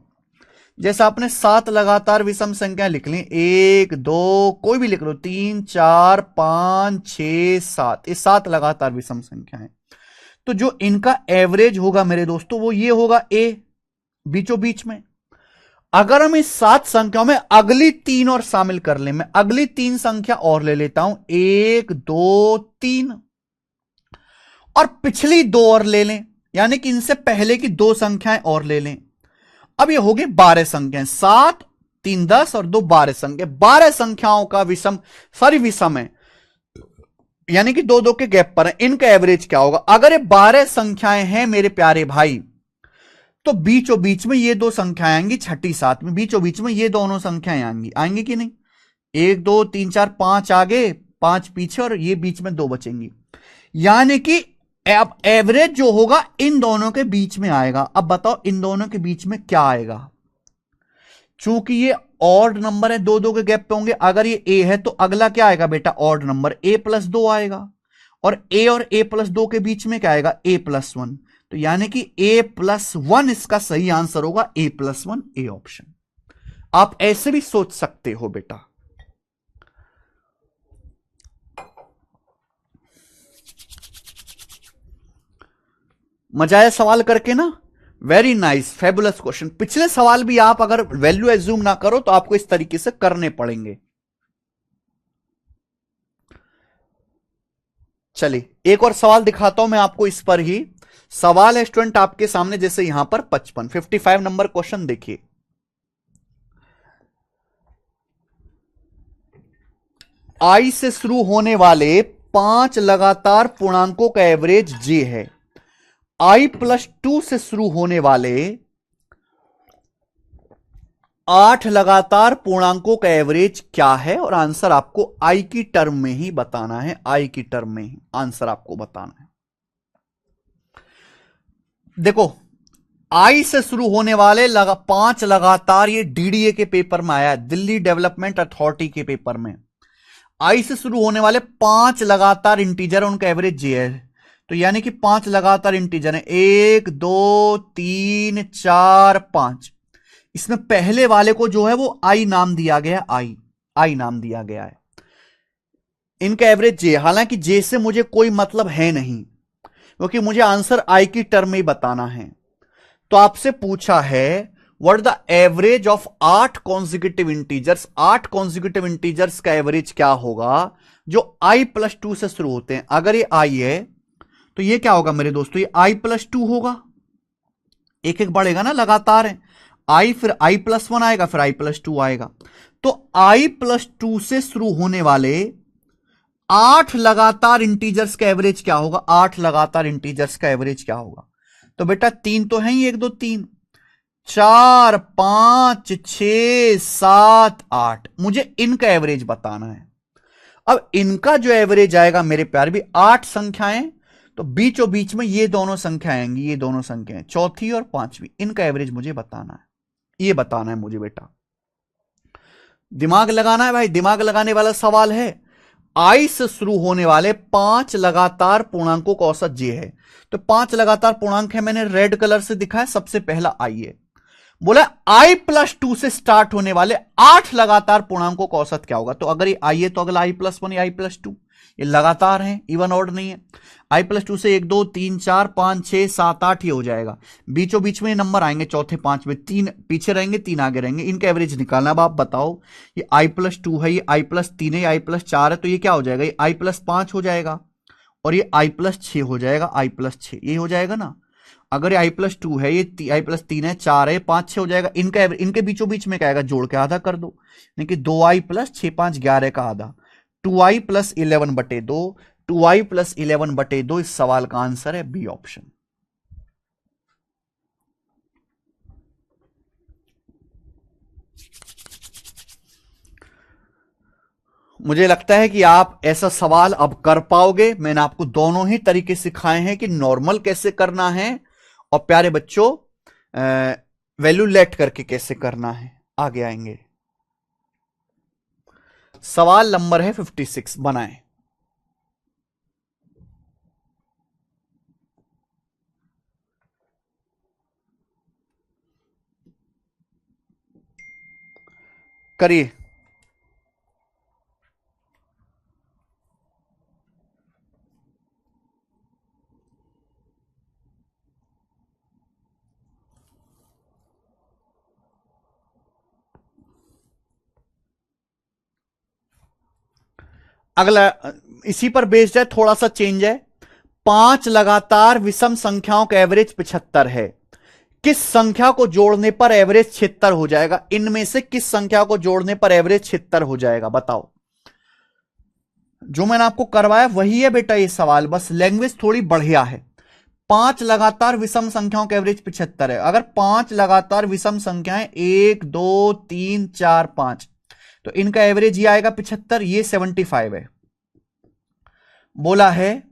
जैसे आपने 7 लगातार विषम संख्या लिख ली, 1 2 कोई भी लिख लो, 3 4 5 6 7, ये 7 लगातार विषम संख्या है। तो जो इनका एवरेज होगा मेरे दोस्तों वो ये होगा ए, बीचों बीच में। अगर हम इस 7 संख्याओं में अगली 3 और शामिल कर लें, मैं अगली 3 संख्या और ले लेता हूं, 1 2 3, और पिछली 2 और ले लें, यानी कि इनसे पहले की 2 संख्याएं और ले लें। अब ये हो गई 12 संख्याएं, 7 3 10 और 2 12 संख्या। 12 संख्याओं का विषम, सॉरी विषम है, यानी कि 2 2 के गैप पर है। इनका एवरेज क्या होगा? अगर ये 12 संख्याएं हैं मेरे प्यारे भाई, तो बीचों बीच में ये 2 संख्याएं आएंगी, छठी 7 में बीचों बीच में ये दोनों संख्याएं आएंगी कि नहीं? 1 2 3 4 5 आगे, 5 पीछे, और ये बीच में 2 बचेंगी। यानी कि अब एवरेज जो होगा इन दोनों के बीच में आएगा। अब बताओ इन दोनों के बीच में क्या आएगा? चूंकि ये ऑड नंबर है, 2 2 के गैप पे होंगे। अगर ये ए है तो अगला क्या आएगा बेटा? ऑड नंबर, a + 2 आएगा। और a + 2 के बीच में क्या आएगा? a + 1। तो यानी कि a + 1 इसका सही आंसर होगा, a + 1, ए ऑप्शन। आप ऐसे भी सोच सकते हो बेटा। मजा आया सवाल करके ना? Very nice, fabulous question. पिछले सवाल भी आप अगर वैल्यू एज्यूम ना करो तो आपको इस तरीके से करने पड़ेंगे। चलिए एक और सवाल दिखाता हूं मैं आपको इस पर ही। सवाल है स्टूडेंट आपके सामने, जैसे यहां पर 55 नंबर क्वेश्चन देखिए। आई से शुरू होने वाले 5 लगातार पूर्णांकों का एवरेज जे है। i + 2 से शुरू होने वाले 8 लगातार पूर्णांकों का एवरेज क्या है? और आंसर आपको i की टर्म में ही बताना है, i की टर्म में ही आंसर आपको बताना है। देखो i से शुरू होने वाले 5 लगातार, ये डीडीए के पेपर में आया है, दिल्ली डेवलपमेंट अथॉरिटी के पेपर में। i से शुरू होने वाले 5 लगातार इंटीजर, उनका एवरेज जे है। तो यानी कि 5 लगातार इंटीजर है, 1 2 3 4 5। इसमें पहले वाले को जो है वो आई नाम दिया गया है, आई नाम दिया गया है। इनका एवरेज जे, हालांकि जे से मुझे कोई मतलब है नहीं, क्योंकि मुझे आंसर आई की टर्म में ही बताना है। तो आपसे पूछा है what the average of 8 consecutive integers. 8 consecutive integers का एवरेज क्या होगा जो i + 2 से शुरू होते हैं? अगर ये i है तो ये क्या होगा मेरे दोस्तों? ये i + 2 होगा, एक एक बढ़ेगा ना, लगातार है। i फिर i + 1 आएगा, फिर i + 2 आएगा। तो i + 2 से शुरू होने वाले 8 लगातार इंटीजर्स का एवरेज क्या होगा? 8 लगातार इंटीजर्स का एवरेज क्या होगा? तो बेटा 3 तो है ही, 1 2 3, 4 5 6 7 8, मुझे इनका एवरेज बताना है। अब इनका जो एवरेज आएगा मेरे प्यार भी 8 संख्याएं, तो बीचों बीच में ये दोनों संख्याएं आएंगी, ये दोनों संख्याएं, चौथी और पांचवी, इनका एवरेज मुझे बताना है। ये बताना है मुझे बेटा, दिमाग लगाना है भाई, दिमाग लगाने वाला सवाल है। आई से शुरू होने वाले 5 लगातार पूर्णांकों का औसत जे है। तो 5 लगातार पूर्णांक है, मैंने रेड कलर से दिखाया, सबसे पहला आई है। बोला i + 2 से स्टार्ट होने वाले 8 लगातार पूर्णांकों का औसत क्या होगा? तो अगर ये i है तो अगला i + 1 या i + 2, ये लगातार है, इवन ऑड नहीं है। i + 2 से 1 2 3 4 5 6 7 8 ये हो जाएगा। बीचों बीच में नंबर आएंगे, चौथे 5 में 3 पीछे रहेंगे, 3 आगे रहेंगे। इनका एवरेज निकालना। अब आप बताओ, ये i + 2 है, ये i + 3 है, ये i + 4 है, तो ये क्या हो जाएगा? ये i + 5 हो जाएगा, और ये i + 6 हो जाएगा, i + 6 ये हो जाएगा ना। अगर ये i+2 है, ये i+3 है, 4 है, 5 6 हो जाएगा। इनके बीचों बीच में क्या आएगा, जोड़ के आधा कर दो, यानी कि 2i + 6 5 11 का आधा, 2i + 11/2, 2i + 11/2 इस सवाल का आंसर है बी ऑप्शन। मुझे लगता है कि आप ऐसा सवाल अब कर पाओगे। मैंने आपको दोनों ही तरीके सिखाए हैं कि नॉर्मल कैसे करना है और प्यारे बच्चों वैल्यू लेट करके कैसे करना है। आगे आएंगे, सवाल नंबर है 56, बनाएं। करिए। अगला इसी पर बेस्ड है, थोड़ा सा चेंज है। 5 लगातार विषम संख्याओं का एवरेज 75 है, किस संख्या को जोड़ने पर एवरेज 76 हो जाएगा? इनमें से किस संख्या को जोड़ने पर एवरेज 76 हो जाएगा, बताओ। जो मैंने आपको करवाया वही है बेटा ये सवाल, बस लैंग्वेज थोड़ी बढ़िया है। 5 लगातार विषम संख्याओं का एवरेज 75 है। अगर 5 लगातार विषम संख्याएं 1 2 3 4 5, तो इनका एवरेज ये आएगा 75, ये 75 है। बोला है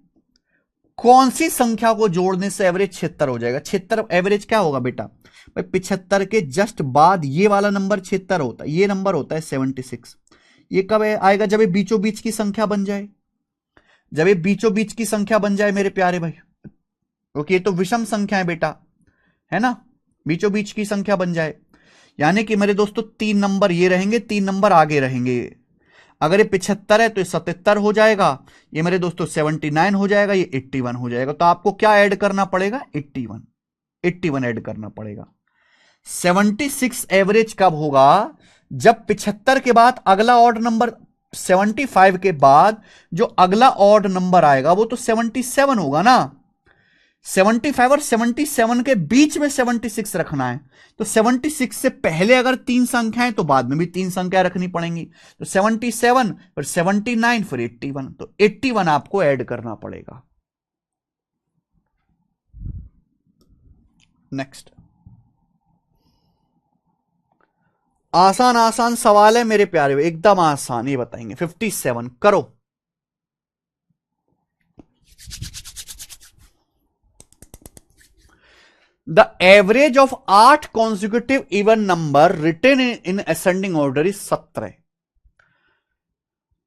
कौन सी संख्या को जोड़ने से एवरेज 76 हो जाएगा? 76 एवरेज क्या होगा बेटा भाई? 75 के जस्ट बाद ये वाला नंबर 76 होता है, ये नंबर होता है 76। ये कब आएगा? जब ये बीचों बीच की संख्या बन जाए, जब ये बीचों बीच की संख्या बन जाए मेरे प्यारे भाई, क्योंकि ये तो विषम संख्या है बेटा, है ना, बीचों बीच की संख्या बन जाए, यानी कि मेरे दोस्तों 3 नंबर ये रहेंगे, 3 नंबर आगे रहेंगे। अगर ये 75 है तो ये 77 हो जाएगा, ये मेरे दोस्तों 79 हो जाएगा, ये 81 हो जाएगा। तो आपको क्या ऐड करना पड़ेगा? 81 ऐड करना पड़ेगा। 76 एवरेज कब होगा? जब 75 के बाद अगला ऑड नंबर, 75 के बाद जो अगला ऑड नंबर आएगा वो तो 77 होगा ना। 75 और 77 के बीच में 76 रखना है, तो 76 से पहले अगर 3 संख्याएं तो बाद में भी 3 संख्याएं रखनी पड़ेंगी। तो 77 फिर 79 फिर 81, तो 81 आपको ऐड करना पड़ेगा। नेक्स्ट, आसान आसान सवाल है मेरे प्यारे, एकदम आसान, ये बताएंगे। 57 करो। The average of 8 consecutive even number written in ascending order is 17।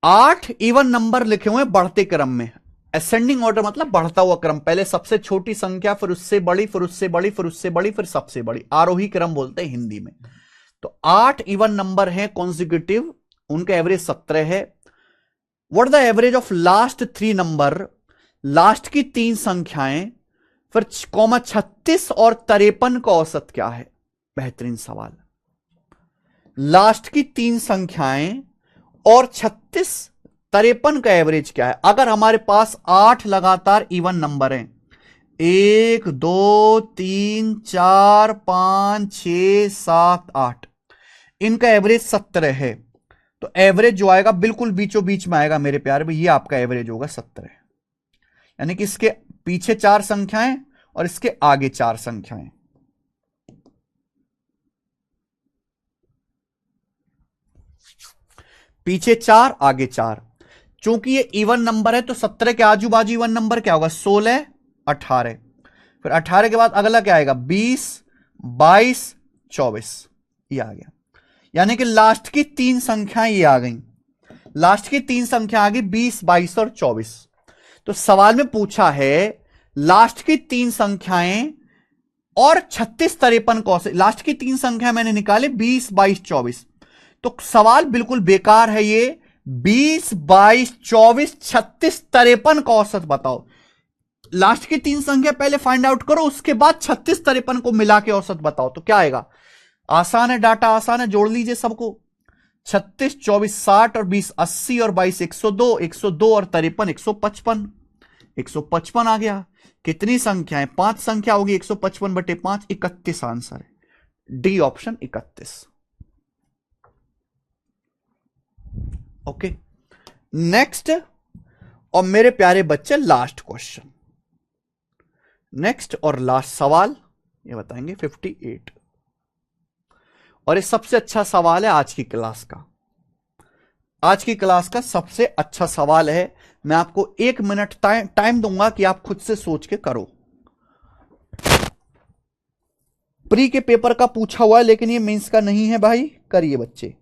8 even number लिखे हुए बढ़ते क्रम में। असेंडिंग ऑर्डर मतलब बढ़ता हुआ क्रम, पहले सबसे छोटी संख्या, फिर उससे बड़ी, फिर उससे बड़ी, फिर उससे बड़ी, फिर सबसे बड़ी, आरोही क्रम बोलते हैं हिंदी में। तो 8 इवन नंबर हैं कॉन्सिक्यूटिव, उनका एवरेज 17 है। What the average of last 3 number? Last की 3 संख्याएं फिर 36 और 53 का औसत क्या है? बेहतरीन सवाल। लास्ट की 3 संख्याएं और 36 53 का एवरेज क्या है? अगर हमारे पास 8 लगातार इवन नंबर हैं, 1 2 3 4 5 6 7 8, इनका एवरेज 17 है, तो एवरेज जो आएगा बिल्कुल बीचों बीच में आएगा मेरे प्यारे भाई, ये आपका एवरेज होगा 17। यानी कि इसके पीछे 4 संख्याएं और इसके आगे 4 संख्याएं। पीछे 4 आगे 4, चूंकि ये इवन नंबर है तो 17 के आजू बाजू इवन नंबर क्या होगा? 16 18, फिर 18 के बाद अगला क्या आएगा? 20 22 24, ये आ गया। यानी कि लास्ट की 3 संख्याएं ये आ गई, लास्ट की 3 संख्या आ गई 20 22 और 24। तो सवाल में पूछा है लास्ट की 3 संख्याएं और 36 53 का औसत। लास्ट की 3 संख्या मैंने निकाले 20 22 24, तो सवाल बिल्कुल बेकार है ये। 20 22 24 36 53 का औसत बताओ। लास्ट की 3 संख्या पहले फाइंड आउट करो, उसके बाद 36 53 को मिला के औसत बताओ, तो क्या आएगा? आसान है, डाटा आसान है, जोड़ लीजिए सबको। 36 24 60 और 20 80 और 22 102, 102 और 53 155, 155 आ गया। कितनी संख्याएं? 5 संख्या होगी, 155/5 31 आंसर है। D option 31। ओके, नेक्स्ट और मेरे प्यारे बच्चे लास्ट क्वेश्चन, नेक्स्ट और लास्ट सवाल ये बताएंगे 58, और ये सबसे अच्छा सवाल है आज की क्लास का। आज की क्लास का सबसे अच्छा सवाल है। मैं आपको 1 मिनट टाइम दूंगा कि आप खुद से सोच के करो। प्री के पेपर का पूछा हुआ है लेकिन ये मेंस का नहीं है भाई। करिए बच्चे।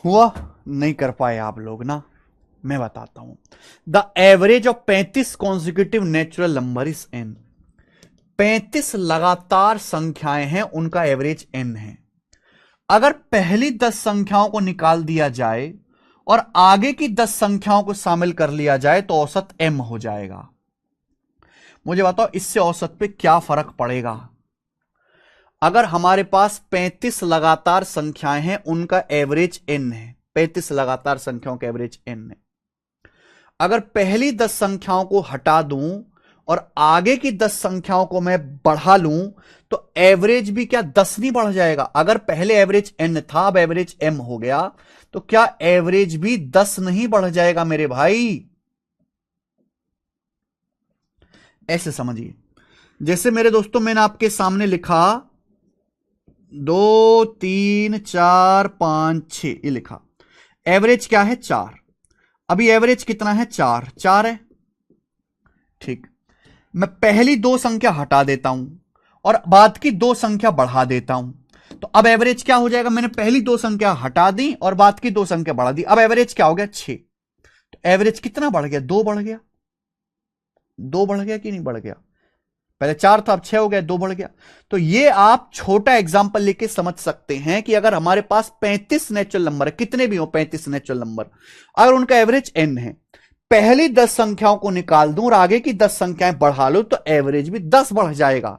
हुआ? नहीं कर पाए आप लोग ना। मैं बताता हूं। The average of 35 consecutive natural number is n। 35 लगातार संख्याएं हैं, उनका एवरेज n है। अगर पहली 10 संख्याओं को निकाल दिया जाए और आगे की 10 संख्याओं को शामिल कर लिया जाए तो औसत m हो जाएगा। मुझे बताओ इससे औसत पे क्या फर्क पड़ेगा? अगर हमारे पास 35 लगातार संख्याएं हैं, उनका एवरेज n है। 35 लगातार संख्याओं का एवरेज n है। अगर पहली 10 संख्याओं को हटा दूं और आगे की 10 संख्याओं को मैं बढ़ा लूं तो एवरेज भी क्या 10 नहीं बढ़ जाएगा? अगर पहले एवरेज n था, अब एवरेज m हो गया, तो क्या एवरेज भी 10 नहीं बढ़ जाएगा मेरे भाई? ऐसे समझिए। जैसे मेरे दोस्तों मैंने आपके सामने लिखा 2 3 4 5 6, ये लिखा। एवरेज क्या है? 4। अभी एवरेज कितना है? 4 है। ठीक, मैं पहली 2 संख्या हटा देता हूं और बाद की 2 संख्या बढ़ा देता हूं, तो अब एवरेज क्या हो जाएगा? मैंने पहली 2 संख्या हटा दी और बाद की 2 संख्या बढ़ा दी, अब एवरेज क्या हो गया? 6। तो एवरेज कितना बढ़ गया? 2 बढ़ गया। 2 बढ़ गया कि नहीं बढ़ गया? पहले 4 था, अब 6 हो गया, 2 बढ़ गया। तो ये आप छोटा एग्जांपल लेके समझ सकते हैं कि अगर हमारे पास 35 नेचुरल नंबर है, कितने भी हो 35 नेचुरल नंबर, अगर उनका एवरेज n है, पहली 10 संख्याओं को निकाल दूं और आगे की 10 संख्याएं बढ़ा लो तो एवरेज भी 10 बढ़ जाएगा।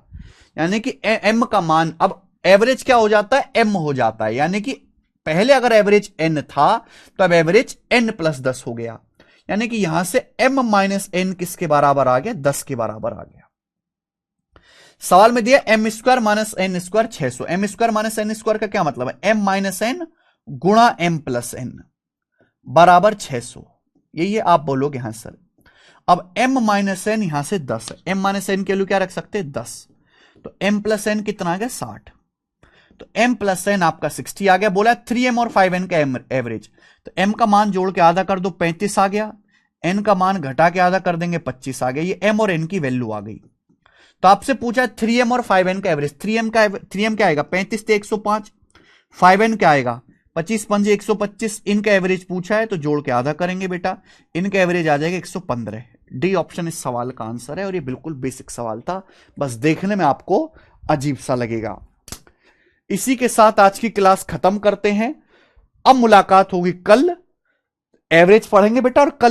यानी कि m का मान अब एवरेज क्या हो जाता है, m हो जाता है। यानी कि पहले अगर एवरेज n था तो अब एवरेज n प्लस 10 हो गया। यानी कि यहां से m माइनस n किसके बराबर आ गया, 10 के बराबर आ गया। सवाल में दिया m square minus n square 600। m square minus n square का क्या मतलब है, m माइनस n गुणा m प्लस n बराबर 600। ये आप बोलोगे हाँ सर। अब m माइनस n यहां से 10 है, m माइनस n के लिए क्या रख सकते हैं 10, तो m प्लस n कितना आ गया 60, तो m प्लस n आपका 60 आ गया। बोला 3m और 5n का एवरेज, तो m का मान जोड़ के आधा कर दो 35 आ गया, n का मान घटा के आधा कर देंगे 25 आ गया। ये m और n की वैल्यू आ गई। तो आपसे पूछा 3m और 5n का एवरेज, 3m क्या आएगा 35 से 105, 5n क्या आएगा 25 पंजे 125, इनका एवरेज पूछा है तो जोड़ के आधा करेंगे बेटा, इनका एवरेज आ जाएगा 115। डी ऑप्शन इस सवाल का आंसर है और ये बिल्कुल बेसिक सवाल था, बस देखने में आपको अजीब सा लगेगा। इसी के साथ आज की क्लास खत्म करते हैं। अब मुलाकात होगी कल, एवरेज पढ़ेंगे बेटा और कल